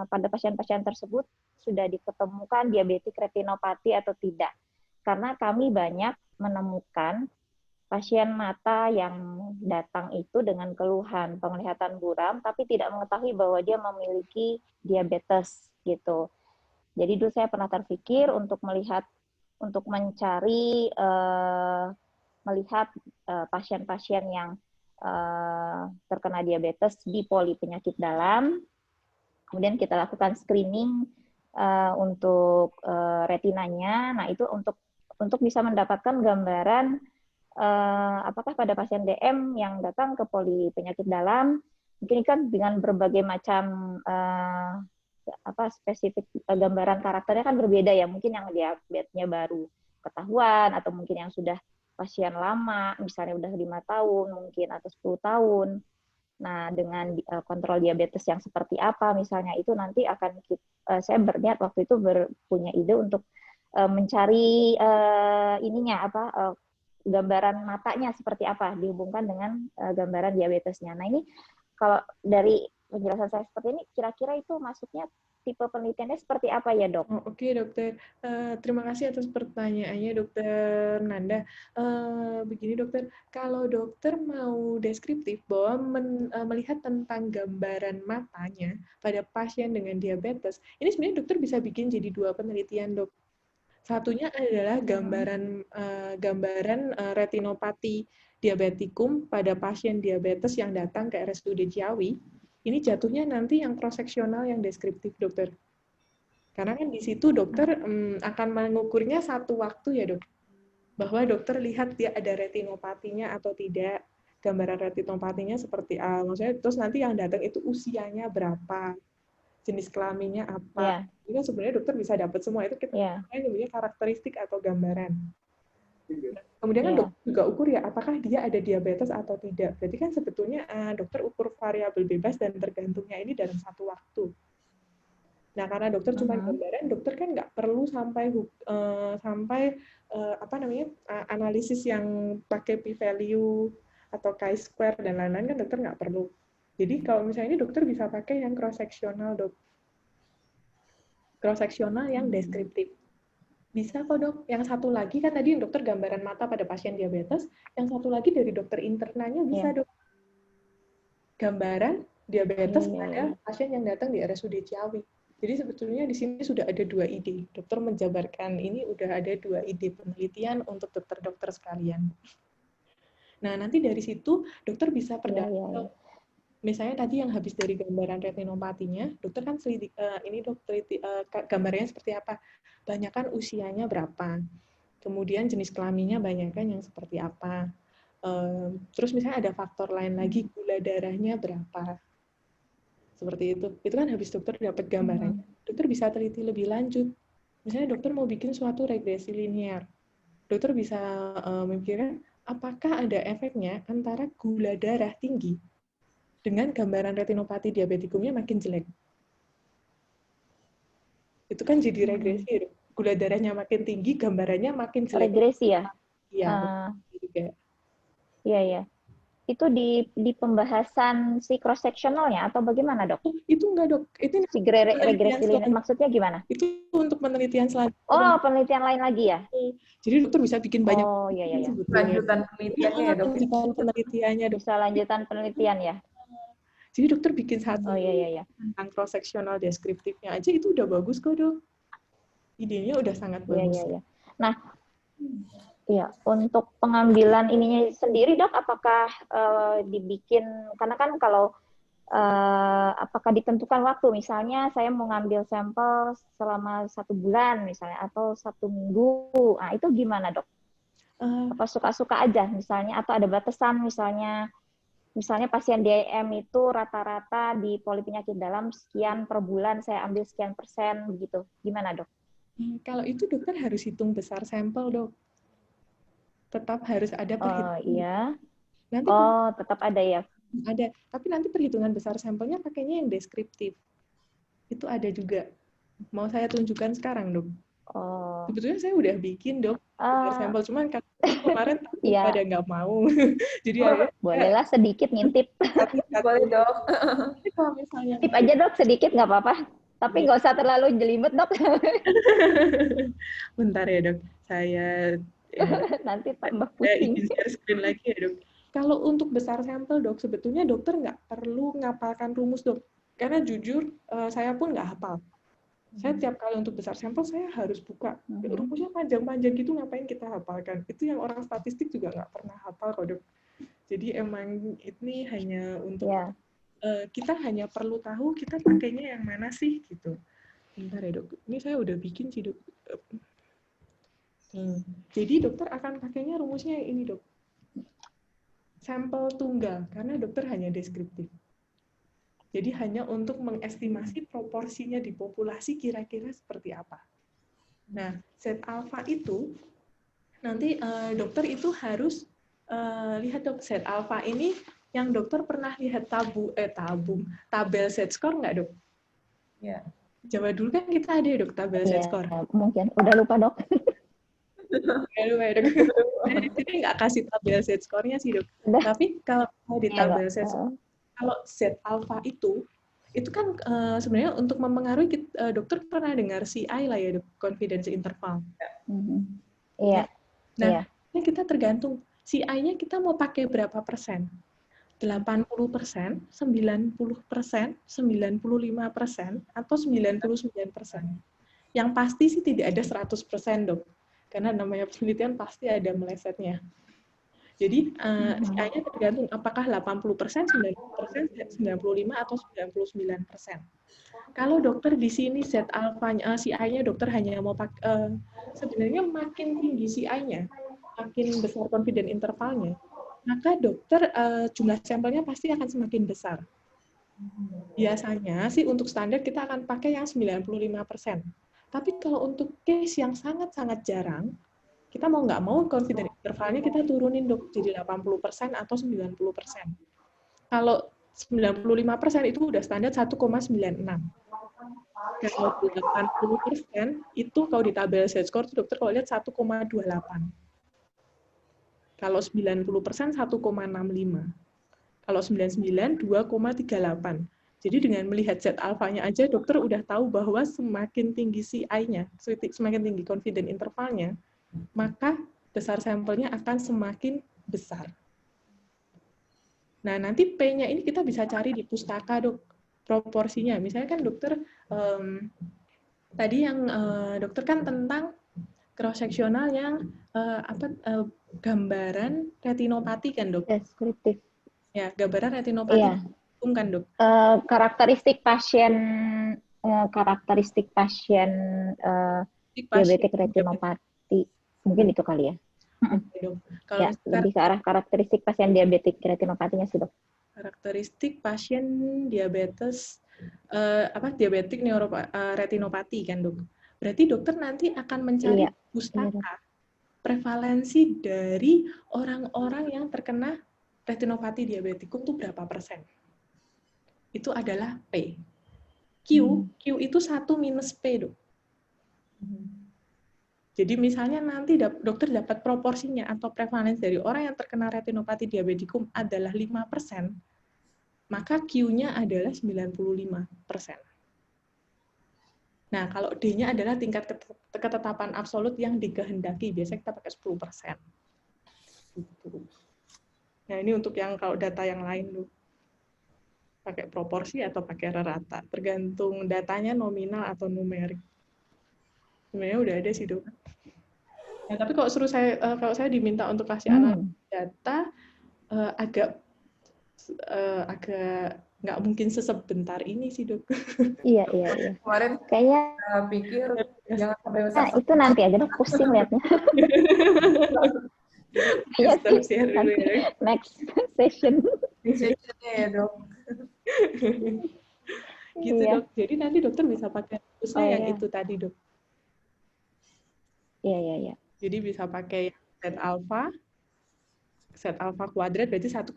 pada pasien-pasien tersebut sudah diketemukan diabetik retinopati atau tidak. Karena kami banyak menemukan pasien mata yang datang itu dengan keluhan penglihatan buram, tapi tidak mengetahui bahwa dia memiliki diabetes gitu. Jadi dulu saya pernah terpikir untuk mencari melihat pasien-pasien yang terkena diabetes di poli penyakit dalam, kemudian kita lakukan screening untuk retinanya. Nah itu untuk bisa mendapatkan gambaran apakah pada pasien DM yang datang ke poli penyakit dalam, mungkin kan dengan berbagai macam spesifik gambaran karakternya kan berbeda ya, mungkin yang diabetesnya baru ketahuan atau mungkin yang sudah pasien lama, misalnya udah 5 tahun mungkin atau 10 tahun. Nah, dengan kontrol diabetes yang seperti apa misalnya itu nanti akan saya berniat waktu itu punya ide untuk mencari gambaran matanya seperti apa dihubungkan dengan gambaran diabetesnya. Nah, ini kalau dari penjelasan saya seperti ini, kira-kira itu masuknya tipe penelitiannya seperti apa ya, Dok? Oh, oke dokter. Terima kasih atas pertanyaannya dokter Nanda. Begini dokter, kalau dokter mau deskriptif bahwa melihat tentang gambaran matanya pada pasien dengan diabetes, ini sebenarnya dokter bisa bikin jadi 2 penelitian dok. Satunya adalah gambaran retinopati diabetikum pada pasien diabetes yang datang ke RSUD Ciawi. Ini jatuhnya nanti yang cross-seksional yang deskriptif dokter. Karena kan di situ dokter akan mengukurnya satu waktu ya dok, bahwa dokter lihat dia ada retinopatinya atau tidak. gambaran retinopatinya seperti maksudnya terus nanti yang datang itu usianya berapa, jenis kelaminnya apa. Itu sebenarnya dokter bisa dapat semua itu, kita namanya karakteristik atau gambaran. Kemudian kan dokter juga ukur ya apakah dia ada diabetes atau tidak. Berarti kan sebetulnya dokter ukur variabel bebas dan tergantungnya ini dalam satu waktu. Nah, karena dokter cuma gambaran, dokter kan nggak perlu sampai analisis yang pakai p-value atau chi-square dan lain-lain, kan dokter nggak perlu. Jadi kalau misalnya ini dokter bisa pakai yang cross-sectional, dok. Cross-sectional yang deskriptif. Bisa kok, dok. Yang satu lagi kan tadi dokter gambaran mata pada pasien diabetes, yang satu lagi dari dokter internanya bisa, dok. Gambaran diabetes pada pasien yang datang di RSUD Ciawi. Jadi sebetulnya di sini sudah ada 2 ide. Dokter menjabarkan ini udah ada 2 ide penelitian untuk dokter-dokter sekalian. Nah, nanti dari situ dokter bisa perdalam. Misalnya tadi yang habis dari gambaran retinopatinya, dokter kan gambarnya seperti apa? Banyakan usianya berapa? Kemudian jenis kelaminnya banyakan yang seperti apa? Terus misalnya ada faktor lain lagi, gula darahnya berapa? Seperti itu. Itu kan habis dokter dapat gambarannya. Dokter bisa teliti lebih lanjut. Misalnya dokter mau bikin suatu regresi linear. Dokter bisa memikirkan apakah ada efeknya antara gula darah tinggi dengan gambaran retinopati diabetikumnya makin jelek. Itu kan jadi regresi. Gula darahnya makin tinggi, gambarannya makin jelek. Regresi ya? Iya. Iya. Itu di pembahasan si cross sectionalnya atau bagaimana, dok? Itu enggak, dok. Itu si regresi linear maksudnya gimana? Itu untuk penelitian selanjutnya. Oh, penelitian lain lagi ya? Jadi dokter bisa bikin banyak. Oh, iya. Lanjutan penelitiannya ya, dok. Lanjutan penelitiannya, dok. Bisa lanjutan penelitian ya? Jadi dokter bikin satu tentang cross sectional deskriptifnya aja itu udah bagus kok, dok. Idenya udah sangat bagus. Iya. Nah, iya, untuk pengambilan ininya sendiri, dok, apakah dibikin, karena kan kalau apakah ditentukan waktu, misalnya saya mau ngambil sampel selama 1 bulan misalnya, atau 1 minggu, nah itu gimana, dok? Apa suka-suka aja misalnya, atau ada batasan misalnya pasien DIM itu rata-rata di polipenyakit dalam sekian per bulan, saya ambil sekian persen, begitu. Gimana, dok? Kalau itu dokter harus hitung besar sampel, dok. Tetap harus ada perhitungan. Iya. Nanti tetap ada ya? Ada. Tapi nanti perhitungan besar sampelnya pakainya yang deskriptif. Itu ada juga. Mau saya tunjukkan sekarang, dok? Sebetulnya saya udah bikin, dok. Sampel, cuman kemarin pada nggak mau. Jadi bolehlah sedikit ngintip. Boleh, dok. Kalau misalnya tip aja, dok, sedikit nggak apa-apa. Tapi nggak usah terlalu jelimet, dok. Bentar ya, dok. Saya nanti tambah pusing. Izin share screen lagi ya, dok. Kalau untuk besar sampel, dok, sebetulnya dokter nggak perlu ngapalkan rumus, dok. Karena jujur, saya pun nggak hafal. Saya tiap kali untuk besar sampel, saya harus buka. Rumusnya panjang-panjang gitu, ngapain kita hafalkan? Itu yang orang statistik juga nggak pernah hafal kok, dok. Jadi emang ini hanya untuk kita hanya perlu tahu kita pakainya yang mana sih, gitu. Bentar ya, dok. Ini saya udah bikin sih, dok. Jadi dokter akan pakainya rumusnya yang ini, dok. Sampel tunggal, karena dokter hanya deskriptif. Jadi hanya untuk mengestimasi proporsinya di populasi kira-kira seperti apa. Nah, Z alpha itu, nanti dokter itu harus lihat, dok, Z alpha ini yang dokter pernah lihat tabel Z-score nggak, dok? Ya. Jawa dulu kan kita ada ya, dok, tabel Z-score. Mungkin, udah lupa, dok. Jadi nggak kasih tabel Z-score-nya sih, dok. Tapi kalau di tabel Z-score, kalau Z alpha itu kan sebenarnya untuk mempengaruhi dokter pernah dengar CI lah ya, dok, confidence interval. Iya. Nah, ini kita tergantung CI-nya kita mau pakai berapa persen. 80%, 90%, 95%, atau 99%. Yang pasti sih tidak ada 100%, dok. Karena namanya penelitian pasti ada melesetnya. Jadi, CI-nya tergantung apakah 80%, 90%, 95%, atau 99%. Kalau dokter di sini Z alpha-nya, CI-nya dokter hanya mau pakai, sebenarnya makin tinggi CI-nya, makin besar confidence intervalnya, maka dokter jumlah sampelnya pasti akan semakin besar. Biasanya sih untuk standar kita akan pakai yang 95%. Tapi kalau untuk case yang sangat-sangat jarang, kita mau nggak mau confidence intervalnya kita turunin dok, jadi 80% atau 90%. Kalau 95% itu udah standar 1,96. Kalau 80% itu kalau di tabel Z-score dokter kalau lihat 1,28. Kalau 90% 1,65. Kalau 99 2,38. Jadi dengan melihat Z alfanya aja dokter udah tahu bahwa semakin tinggi CI-nya, semakin tinggi confidence intervalnya, maka besar sampelnya akan semakin besar. Nah, nanti P-nya ini kita bisa cari di pustaka, dok, proporsinya. Misalnya kan dokter, tadi yang dokter kan tentang cross-seksional yang gambaran retinopati kan, dok? Deskriptif. Ya, gambaran retinopati kan, dok? Karakteristik pasien diabetik retinopati. Mungkin itu kali ya. Kalau ya, lebih ke arah karakteristik pasien diabetik retinopatinya sih, dok. Karakteristik pasien diabetes diabetik retinopati kan, dok. Berarti dokter nanti akan mencari pustaka prevalensi dari orang-orang yang terkena retinopati diabetikum itu berapa persen. Itu adalah P. Q itu 1 minus P, dok. Jadi misalnya nanti dokter dapat proporsinya atau prevalensi dari orang yang terkena retinopati diabetikum adalah 5%, maka Q-nya adalah 95%. Nah, kalau D-nya adalah tingkat ketetapan absolut yang dikehendaki, biasanya kita pakai 10%. Nah, ini untuk yang kalau data yang lain, dok. Pakai proporsi atau pakai rata, tergantung datanya nominal atau numerik. Sebenarnya udah ada sih, dok. Nah, tapi kalau kalau saya diminta untuk kasih analisis data, agak nggak mungkin sesebentar ini sih, dok. Iya. Kemarin kayaknya pikir jangan sampai besar. Nah, itu nanti aja deh, pusing liatnya. Iya sih. Next session. Sessionnya ya, dok. Gitu, dok. Jadi nanti dokter bisa pakai rusnya yang itu tadi, dok. Iya. Jadi bisa pakai Z alfa kuadrat berarti 1,96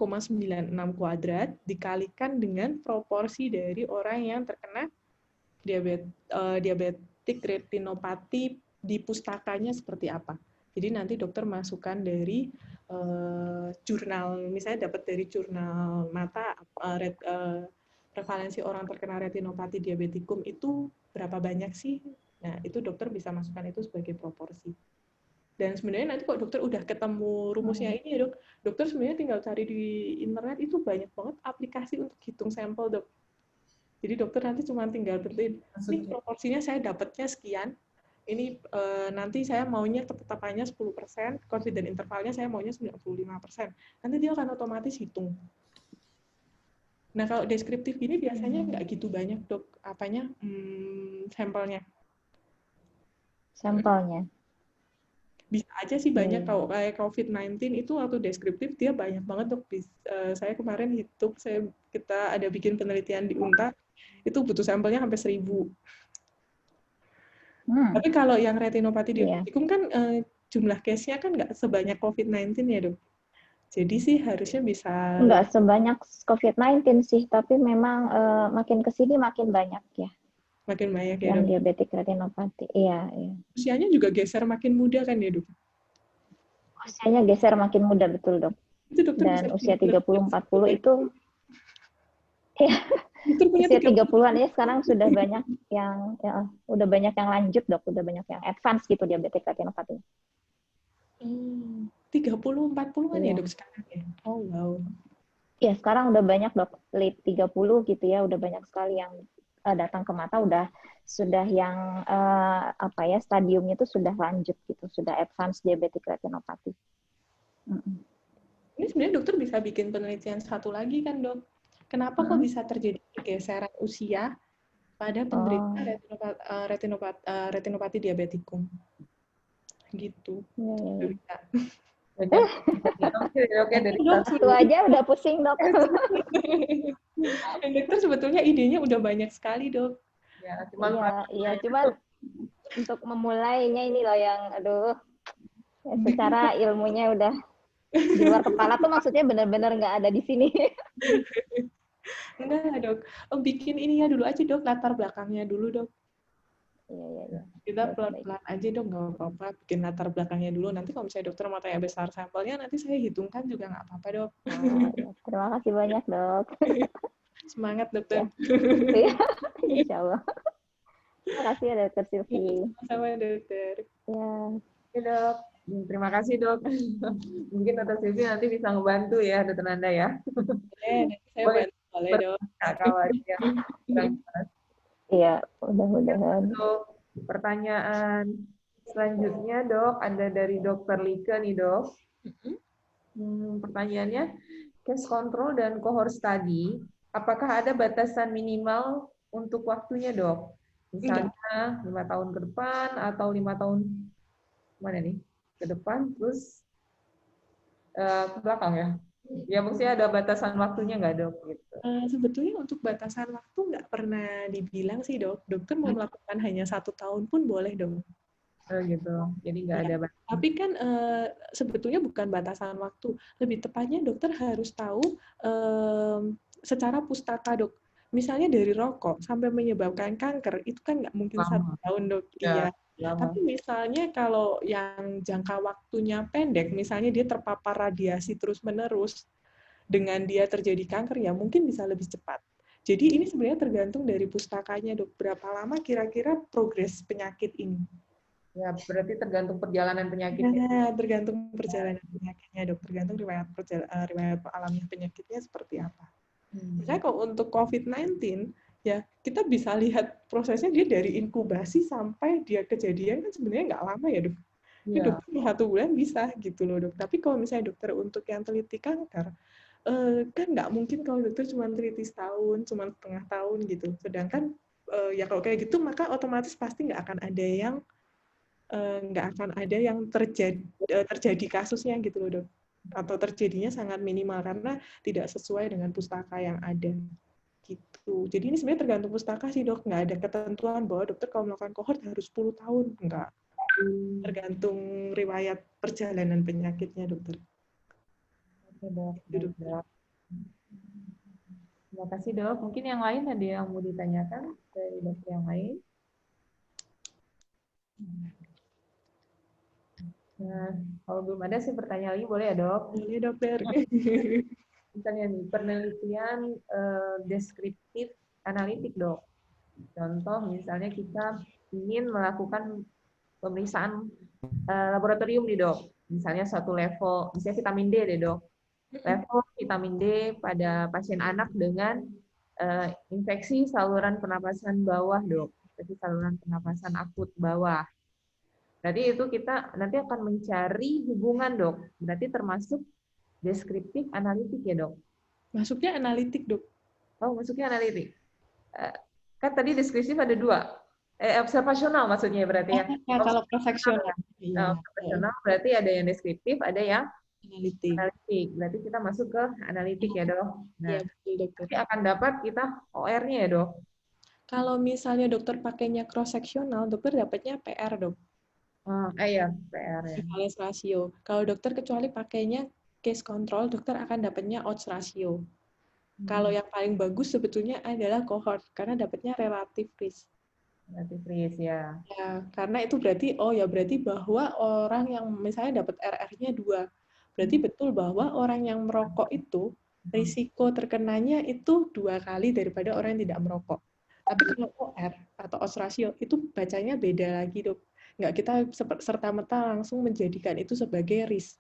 kuadrat dikalikan dengan proporsi dari orang yang terkena diabetik retinopati di pustakanya seperti apa. Jadi nanti dokter masukkan dari jurnal, misalnya dapat dari jurnal mata prevalensi orang terkena retinopati diabetikum itu berapa banyak sih? Nah, itu dokter bisa masukkan itu sebagai proporsi. Dan sebenarnya nanti kok dokter udah ketemu rumusnya ini ya, dok, dokter sebenarnya tinggal cari di internet, itu banyak banget aplikasi untuk hitung sampel, dok. Jadi dokter nanti cuma tinggal berlihat, ini proporsinya saya dapatnya sekian, ini nanti saya maunya ketetapannya 10%, confidence intervalnya saya maunya 95%. Nanti dia akan otomatis hitung. Nah, kalau deskriptif ini biasanya nggak gitu banyak, dok, sampelnya. Bisa aja sih banyak. Kalau kayak COVID-19 itu waktu deskriptif dia banyak banget, dok. Saya kemarin hitung, kita ada bikin penelitian di UNTA, itu butuh sampelnya sampai 1.000. Tapi kalau yang retinopati diabetikum kan jumlah case-nya kan nggak sebanyak COVID-19 ya, dok. Jadi sih harusnya bisa... Nggak sebanyak COVID-19 sih, tapi memang makin kesini makin banyak ya. Makin banyak ya, yang dok? Diabetik retinopati, iya. Usianya juga geser makin muda kan ya, dok? Usianya geser makin muda, betul, dok. Itu dokter dan usia 30-40 itu, ya, usia 30-an ya sekarang sudah banyak yang, udah banyak yang lanjut, dok, udah banyak yang advance gitu diabetik retinopati. 30-40-an ya, dok, sekarang ya? Oh, wow. Ya, sekarang udah banyak, dok, late 30 gitu ya, udah banyak sekali yang datang ke mata, sudah yang stadiumnya itu sudah lanjut gitu, sudah advance diabetik retinopati. Ini sebenarnya dokter bisa bikin penelitian satu lagi kan, dok? Kenapa kok bisa terjadi pergeseran usia pada penderita retinopati diabetikum? Gitu. Bisa. Banyak. Oke, oke dari Dok, Itu aja udah pusing, Dok. dokter sebetulnya idenya udah banyak sekali, Dok. ya, cuma Iya, cuman untuk memulainya ini loh yang, aduh, ya secara ilmunya udah di luar kepala tuh maksudnya benar-benar nggak ada di sini. Enggak, Dok. Bikin ininya dulu aja, Dok. Latar belakangnya dulu, Dok. Iya. Kita Baik. pelan-pelan aja, Dok. Nggak apa-apa. Bikin latar belakangnya dulu. Nanti kalau misalnya dokter mau tanya besar sampelnya, nanti saya hitungkan juga nggak apa-apa, Dok. Ya. Terima kasih banyak, Dok. Semangat, Ya. dokter. Iya, insya Allah. Terima kasih ya, Dokter Silvi. Sama, dokter. Ya. Oke, Dok. Terima kasih, Dok. Mungkin Dr. Silvi nanti bisa ngebantu ya, Dr. Nanda ya. Nanti saya Boleh. bantu, boleh, Dok. Kawan ya. Iya, mudah-mudahan. Untuk pertanyaan selanjutnya, Dok, ada dari Dr. Lika nih, Dok. Pertanyaannya, case control dan cohort study, apakah ada batasan minimal untuk waktunya, Dok? Misalnya 5 tahun ke depan atau 5 tahun mana nih? Ke depan terus ke belakang ya? Ya maksudnya ada batasan waktunya nggak, Dok? Gitu. Sebetulnya untuk batasan waktu nggak pernah dibilang sih, Dok. Dokter mau melakukan hanya 1 tahun pun boleh, Dok. Oh gitu. Jadi nggak Ya. ada batasan. Tapi kan sebetulnya bukan batasan waktu. Lebih tepatnya dokter harus tahu secara pustaka, Dok. Misalnya dari rokok sampai menyebabkan kanker, itu kan nggak mungkin 1 tahun, Dok. Ya, Iya. lama. Tapi misalnya kalau yang jangka waktunya pendek, misalnya dia terpapar radiasi terus-menerus, dengan dia terjadi kanker, ya mungkin bisa lebih cepat. Jadi ini sebenarnya tergantung dari pustakanya, Dok. Berapa lama kira-kira progres penyakit ini? Ya, berarti tergantung perjalanan penyakitnya. Nah, tergantung perjalanan penyakitnya, Dok. Tergantung riwayat alamiah penyakitnya seperti apa. Misalnya kalau untuk COVID-19, ya kita bisa lihat prosesnya dia dari inkubasi sampai dia kejadian kan sebenarnya nggak lama ya, Dok. Ini dokter 1 bulan bisa gitu loh, Dok. Tapi kalau misalnya dokter untuk yang teliti kanker, kan nggak mungkin kalau dokter cuma teliti setahun, cuma setengah tahun gitu. Sedangkan ya kalau kayak gitu maka otomatis pasti nggak akan ada yang terjadi kasusnya gitu loh, Dok. Atau terjadinya sangat minimal karena tidak sesuai dengan pustaka yang ada. Gitu. Jadi ini sebenarnya tergantung pustaka sih, Dok. Nggak ada ketentuan bahwa dokter kalau melakukan kohort harus 10 tahun. Nggak. Tergantung riwayat perjalanan penyakitnya, dokter. Oke, Dok. Terima kasih, Dok. Mungkin yang lain ada yang mau ditanyakan dari dokter yang lain? Nah, kalau belum ada sih pertanyaan lagi boleh ya, Dok? Boleh, dokter. Misalnya nih, penelitian deskriptif analitik, Dok. Contoh, misalnya kita ingin melakukan pemeriksaan laboratorium nih, Dok. Misalnya satu level, misalnya vitamin D deh, Dok. Level vitamin D pada pasien anak dengan infeksi saluran pernapasan bawah, Dok. Infeksi saluran pernapasan akut bawah. Berarti itu kita nanti akan mencari hubungan, Dok. Berarti termasuk deskriptif analitik ya, Dok? Masuknya analitik, Dok. Oh, masuknya analitik. Kan tadi deskriptif ada 2. Observasional maksudnya berarti ya. Kalau profesional. Profesional berarti ada yang deskriptif, ada yang analitik. Berarti kita masuk ke analitik ya, Dok. Nah, ya, betul, dokter. Nanti akan dapat kita OR-nya ya, Dok. Kalau misalnya dokter pakainya cross sectional, dokter dapatnya PR, Dok. Ya, PR ya. Prevalence ratio. Kalau dokter kecuali pakainya case control, dokter akan dapatnya odds ratio. Kalau yang paling bagus sebetulnya adalah cohort karena dapatnya relative risk. Relative risk ya. Ya, karena itu berarti berarti bahwa orang yang misalnya dapat RR-nya 2. Berarti betul bahwa orang yang merokok itu risiko terkenanya itu 2 kali daripada orang yang tidak merokok. Tapi kalau OR atau odds ratio itu bacanya beda lagi, Dok. Nggak kita serta-merta langsung menjadikan itu sebagai risk.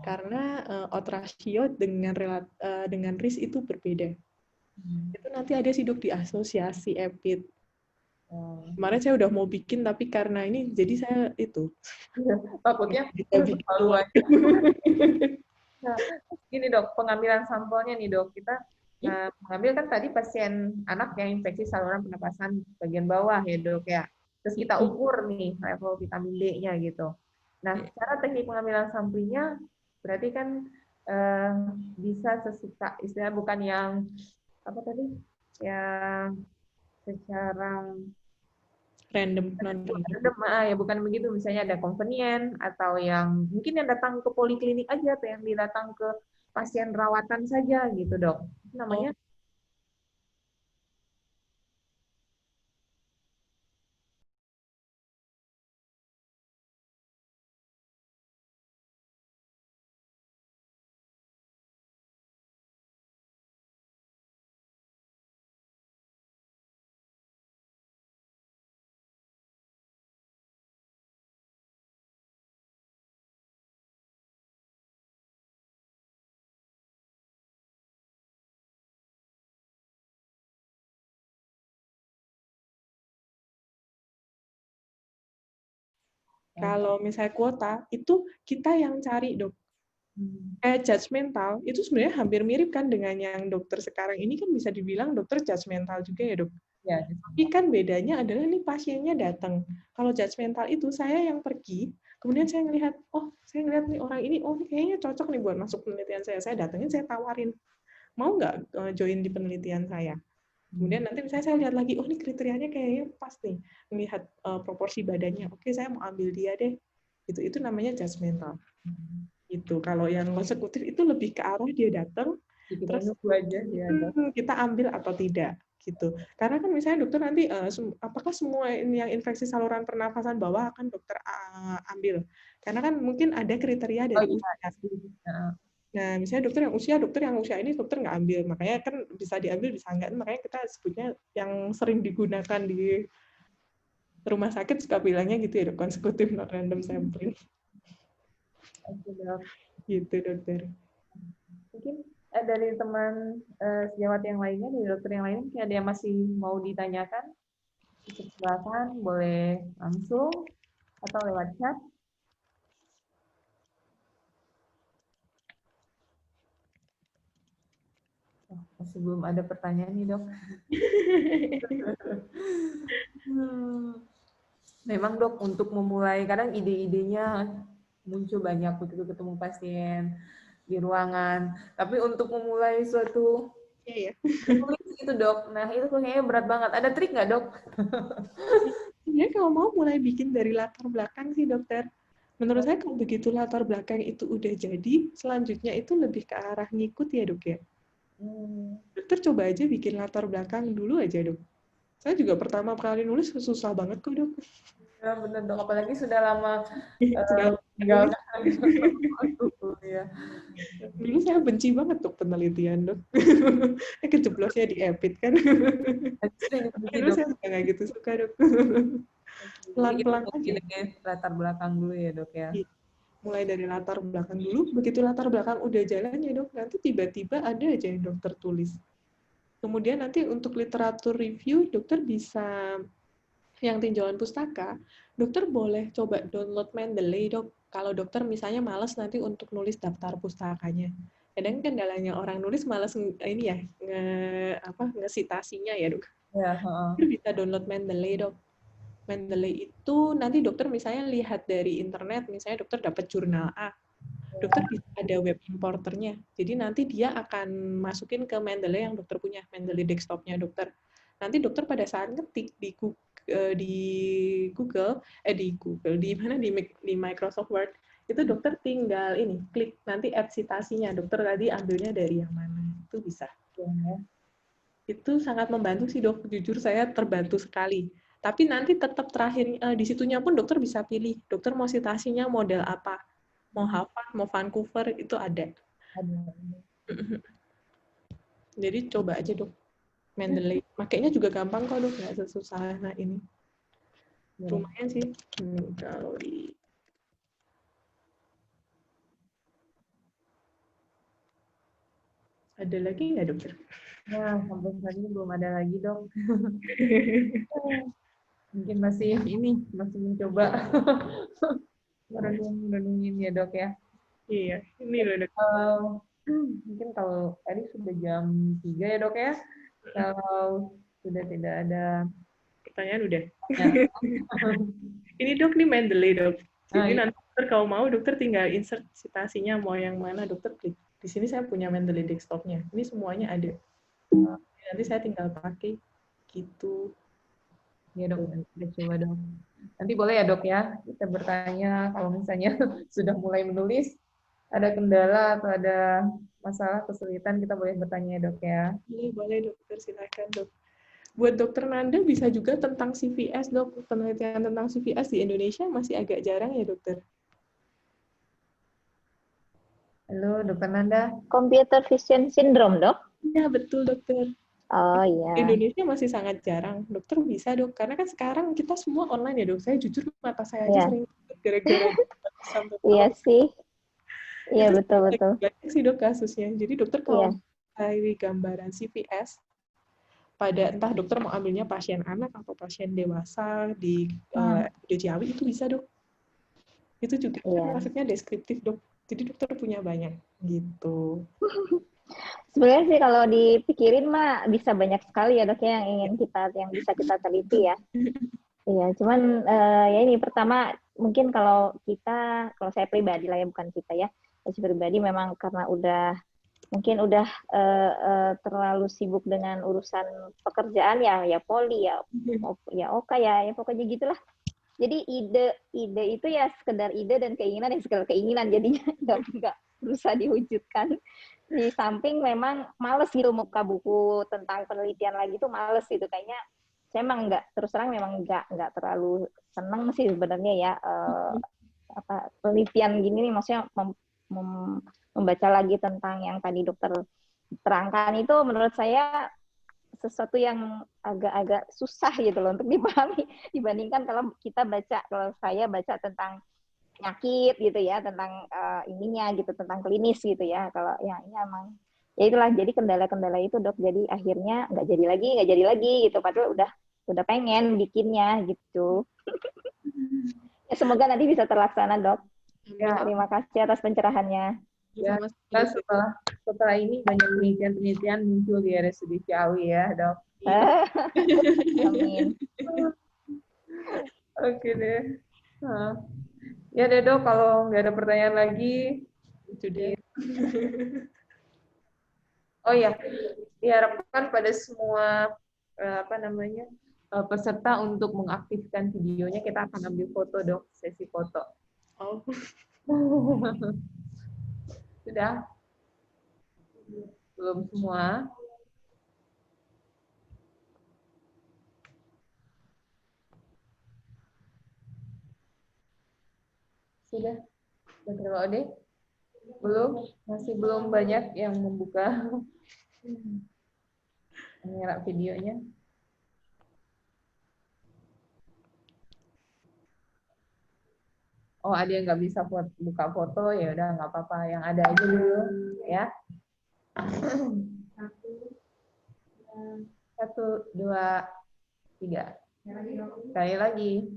Karena odds ratio dengan risk itu berbeda. Itu nanti ada sih, Dok, di asosiasi EPID. Kemarin saya udah mau bikin, tapi karena ini jadi saya itu. Takutnya terlalu aja. Nah, gini, Dok, pengambilan sampelnya nih, Dok. Kita mengambil kan tadi pasien anak yang infeksi saluran pernapasan bagian bawah ya, Dok ya. Terus kita ukur nih level vitamin D-nya gitu. Nah, cara teknik pengambilan sampelnya berarti kan bisa sesuka, istilahnya bukan yang apa tadi, yang secara Random, non random. ya bukan begitu. Misalnya ada convenient atau yang mungkin yang datang ke poliklinik aja atau yang datang ke pasien rawatan saja gitu dok. Itu namanya Kalau misalnya kuota, itu kita yang cari, dok. Judgmental, itu sebenarnya hampir mirip kan dengan yang dokter sekarang ini kan bisa dibilang dokter judgmental juga ya, dok. ya. Tapi kan bedanya adalah nih pasiennya datang. Kalau judgmental itu saya yang pergi, kemudian saya ngelihat, saya ngelihat nih orang ini, ini kayaknya cocok nih buat masuk penelitian saya. Saya datengin, saya tawarin, mau nggak join di penelitian saya? Kemudian nanti misalnya saya lihat lagi, ini kriterianya kayaknya pas nih, melihat proporsi badannya. Oke, saya mau ambil dia deh. Itu namanya judgmental. Itu kalau yang konsekutif itu lebih ke arah dia datang, terus aja, ya, kita ambil atau tidak gitu. Karena kan misalnya dokter nanti apakah semua yang infeksi saluran pernafasan bawah akan dokter ambil? Karena kan mungkin ada kriteria dari usia. Nah, misalnya dokter yang usia ini dokter nggak ambil, makanya kan bisa diambil, bisa nggak, makanya kita sebutnya yang sering digunakan di rumah sakit suka bilangnya gitu ya, konsekutif not random sampling. Gitu dokter. Mungkin dari teman sejawat yang lainnya, dari dokter yang lain, mungkin ada yang masih mau ditanyakan, silakan boleh langsung atau lewat chat. Masih belum ada pertanyaan nih dok. Memang dok, untuk memulai, kadang ide-idenya muncul banyak begitu ketemu pasien di ruangan. Tapi untuk memulai suatu tulis gitu dok, nah itu kayaknya berat banget. Ada trik nggak dok? Sebenarnya kalau mau mulai bikin dari latar belakang sih dokter. Menurut saya kalau begitu latar belakang itu udah jadi, selanjutnya itu lebih ke arah ngikut ya dok ya. Dokter coba aja bikin latar belakang dulu aja dok. Saya juga pertama kali nulis susah banget kok dok. Ya benar dok, apalagi sudah lama tinggal. Ya. Dulu saya benci banget dok penelitian dok. Kejeblosnya di EPIT kan. Dulu saya suka nggak gitu suka dok. Pelan-pelan aja. Latar belakang dulu ya dok ya. Mulai dari latar belakang dulu, begitu latar belakang udah jalan ya dok, nanti tiba-tiba ada aja yang dokter tulis. Kemudian nanti untuk literatur review, dokter bisa yang tinjauan pustaka, dokter boleh coba download Mendeley dok. Kalau dokter misalnya malas nanti untuk nulis daftar pustakanya. Kadang kendalanya orang nulis malas ini ya, ngesitasinya ya dok. Ya, Dokter bisa download Mendeley dok. Mendeley itu nanti dokter misalnya lihat dari internet, misalnya dokter dapat jurnal A, dokter bisa ada web importernya. Jadi nanti dia akan masukin ke Mendeley yang dokter punya, Mendeley desktopnya dokter. Nanti dokter pada saat ngetik di Microsoft Word, itu dokter tinggal klik nanti add citasinya, dokter tadi ambilnya dari yang mana, itu bisa. Itu sangat membantu sih dok, jujur saya terbantu sekali. Tapi nanti tetap terakhir di situnya pun dokter bisa pilih, dokter mau citasinya model apa, mau Harvard, mau Vancouver, itu ada. Jadi coba aja dok, Mendeley. Makanya juga gampang kok dok, nggak sesusah ini. Lumayan sih kalau di. Ada lagi nggak dokter? Nah, sampai saat ini belum ada lagi dok. Mungkin masih mencoba merenungin ya dok ya. Iya, ini loh dok. Mungkin kalau tadi sudah jam 3 ya dok ya. Kalau sudah tidak ada pertanyaan udah. Ini dok nih Mendeley dok. Jadi nanti Dokter kalau mau, dokter tinggal insert citasinya mau yang mana, dokter klik. Di sini saya punya Mendeley desktop-nya. Ini semuanya ada. Nanti saya tinggal pakai gitu. Ya dok, nanti kita coba dok. Nanti boleh ya dok ya, kita bertanya kalau misalnya sudah mulai menulis, ada kendala atau ada masalah kesulitan, kita boleh bertanya ya dok ya. Boleh dokter, silakan dok. Buat dokter Nanda bisa juga tentang CVS dok. Penelitian tentang CVS di Indonesia masih agak jarang ya dokter. Halo dokter Nanda. Computer vision syndrome, dok? Ya betul dokter. Oh iya. Indonesia masih sangat jarang. Dokter bisa dok, karena kan sekarang kita semua online ya dok. Saya jujur mata saya aja sering gara-gara sampai Iya sih. Iya betul-betul. Banyak sih dok kasusnya. Jadi dokter kalau cari gambaran CVS, pada entah dokter mau ambilnya pasien anak atau pasien dewasa di Ciawi itu bisa dok. Itu juga kan maksudnya deskriptif dok. Jadi dokter punya banyak gitu. Sebenarnya sih kalau dipikirin mah bisa banyak sekali ya dok ya yang bisa kita teliti ya. Iya, cuman ya ini pertama mungkin kalau saya pribadi lah ya, bukan kita ya. Saya pribadi memang karena mungkin udah terlalu sibuk dengan urusan pekerjaan ya poli ya oka ya pokoknya gitulah. Jadi ide itu ya sekedar ide dan keinginan ya sekedar keinginan, jadinya nggak berusaha diwujudkan. Di samping memang males gitu buka buku tentang penelitian lagi tuh males gitu, kayaknya saya emang terus terang memang nggak terlalu seneng sih sebenarnya ya penelitian gini nih, maksudnya membaca lagi tentang yang tadi dokter terangkan itu menurut saya sesuatu yang agak-agak susah gitu loh untuk dipahami dibandingkan kalau saya baca tentang penyakit gitu ya, tentang ininya gitu, tentang klinis gitu ya. Kalau yang ini emang ya itulah, jadi kendala-kendala itu dok, jadi akhirnya nggak jadi lagi gitu, padahal udah pengen bikinnya gitu. Ya, semoga nanti bisa terlaksana dok. Ya. Terima kasih atas pencerahannya. Ya, setelah ini banyak penelitian muncul di RSUD Ciawi ya dok. Amin. Oke deh. Ya deh dok, kalau nggak ada pertanyaan lagi, Itu dia. Oh ya, diharapkan pada semua peserta untuk mengaktifkan videonya, kita akan ambil foto dok, sesi foto. Oh. Sudah? Belum semua? Sudah? Dr. Ode? Belum? Masih belum banyak yang membuka menyerap videonya. Oh, ada yang nggak bisa buka foto, ya udah nggak apa-apa. Yang ada aja dulu, ya. 1, 2, 3. Sekali lagi.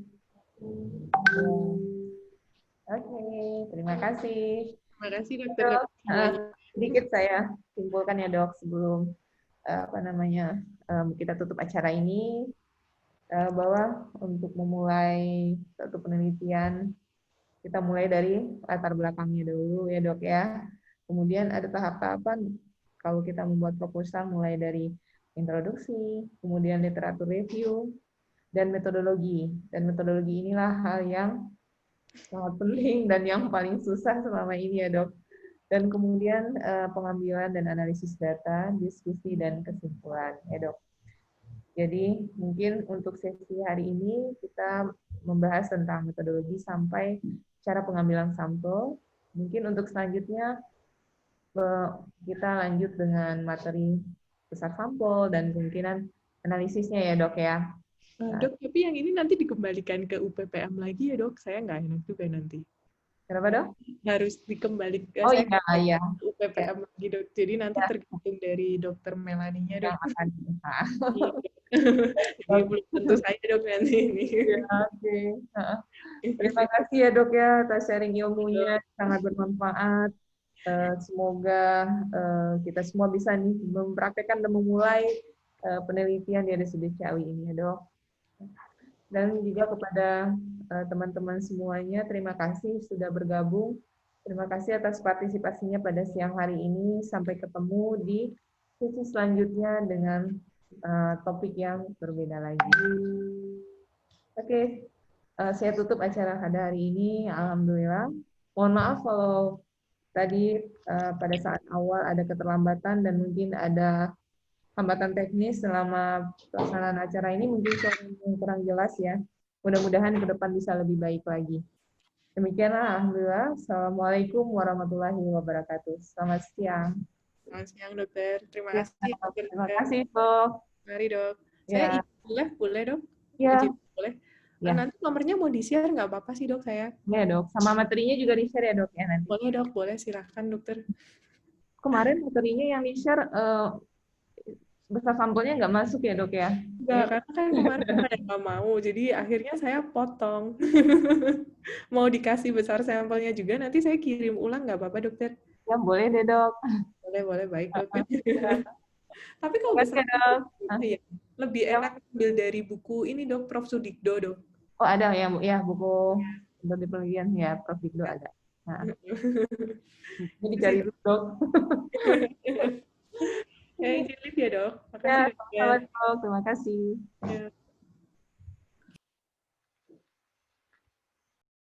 Oke, terima kasih. Terima kasih dokter. Sedikit saya simpulkan ya dok sebelum kita tutup acara ini, bahwa untuk memulai satu penelitian kita mulai dari latar belakangnya dulu ya dok ya. Kemudian ada tahap-tahapan kalau kita membuat proposal, mulai dari introduksi, kemudian literatur review, dan metodologi. Dan metodologi inilah hal yang sangat penting dan yang paling susah selama ini ya dok. Dan kemudian pengambilan dan analisis data, diskusi dan kesimpulan ya dok. Jadi mungkin untuk sesi hari ini kita membahas tentang metodologi sampai cara pengambilan sampel. Mungkin untuk selanjutnya kita lanjut dengan materi besar sampel dan kemungkinan analisisnya ya dok ya. Dok, tapi yang ini nanti dikembalikan ke UPPM lagi ya dok? Saya nggak enak juga nanti. Kenapa dok? Harus dikembalikan iya. UPPM lagi dok. Jadi nanti tergantung dari dokter Melanie-nya dok. Jadi belum tentu saya dok nanti ini. Oke. Terima kasih ya dok ya atas sharing ilmunya, sangat bermanfaat. Semoga kita semua bisa nih mempraktekkan dan memulai penelitian di RSUD Ciawi ini ya dok. Dan juga kepada teman-teman semuanya, terima kasih sudah bergabung. Terima kasih atas partisipasinya pada siang hari ini. Sampai ketemu di sesi selanjutnya dengan topik yang berbeda lagi. Oke, saya tutup acara pada hari ini. Alhamdulillah. Mohon maaf kalau tadi pada saat awal ada keterlambatan dan mungkin ada hambatan teknis selama pelaksanaan acara ini, mungkin suaranya kurang jelas ya. Mudah-mudahan ke depan bisa lebih baik lagi. Demikianlah, alhamdulillah. Assalamualaikum warahmatullahi wabarakatuh. Selamat siang. Selamat siang, dokter. Terima Ya, kasih. terima kasih, Dok. Mari, dok. Ya. Saya boleh, dok? Ya. Izin, boleh? Ya. Nanti nomornya mau di-share, nggak apa-apa sih, dok, saya? Ya, dok. Sama materinya juga di-share ya, dok, ya nanti. Boleh, dok. Boleh, silahkan, dokter. Kemarin materinya yang di-share, besar sampelnya nggak masuk ya, dok, ya? Enggak, karena kan kemarin saya nggak mau, jadi akhirnya saya potong. Mau dikasih besar sampelnya juga, nanti saya kirim ulang, nggak apa-apa, dokter? Ya, boleh deh, dok. Boleh, baik, dokter. Tapi kalau besar, ya, lebih enak ambil dari buku ini, dok, Prof. Sudikdo, dok. Oh, ada ya, ya buku untuk penelitian ya, Prof. Sudikdo ada. Nah. Jadi cari dulu, dok. Ya, izin live ya, dok. Ya, Makasih, dokter. dok. Terima kasih. Ya.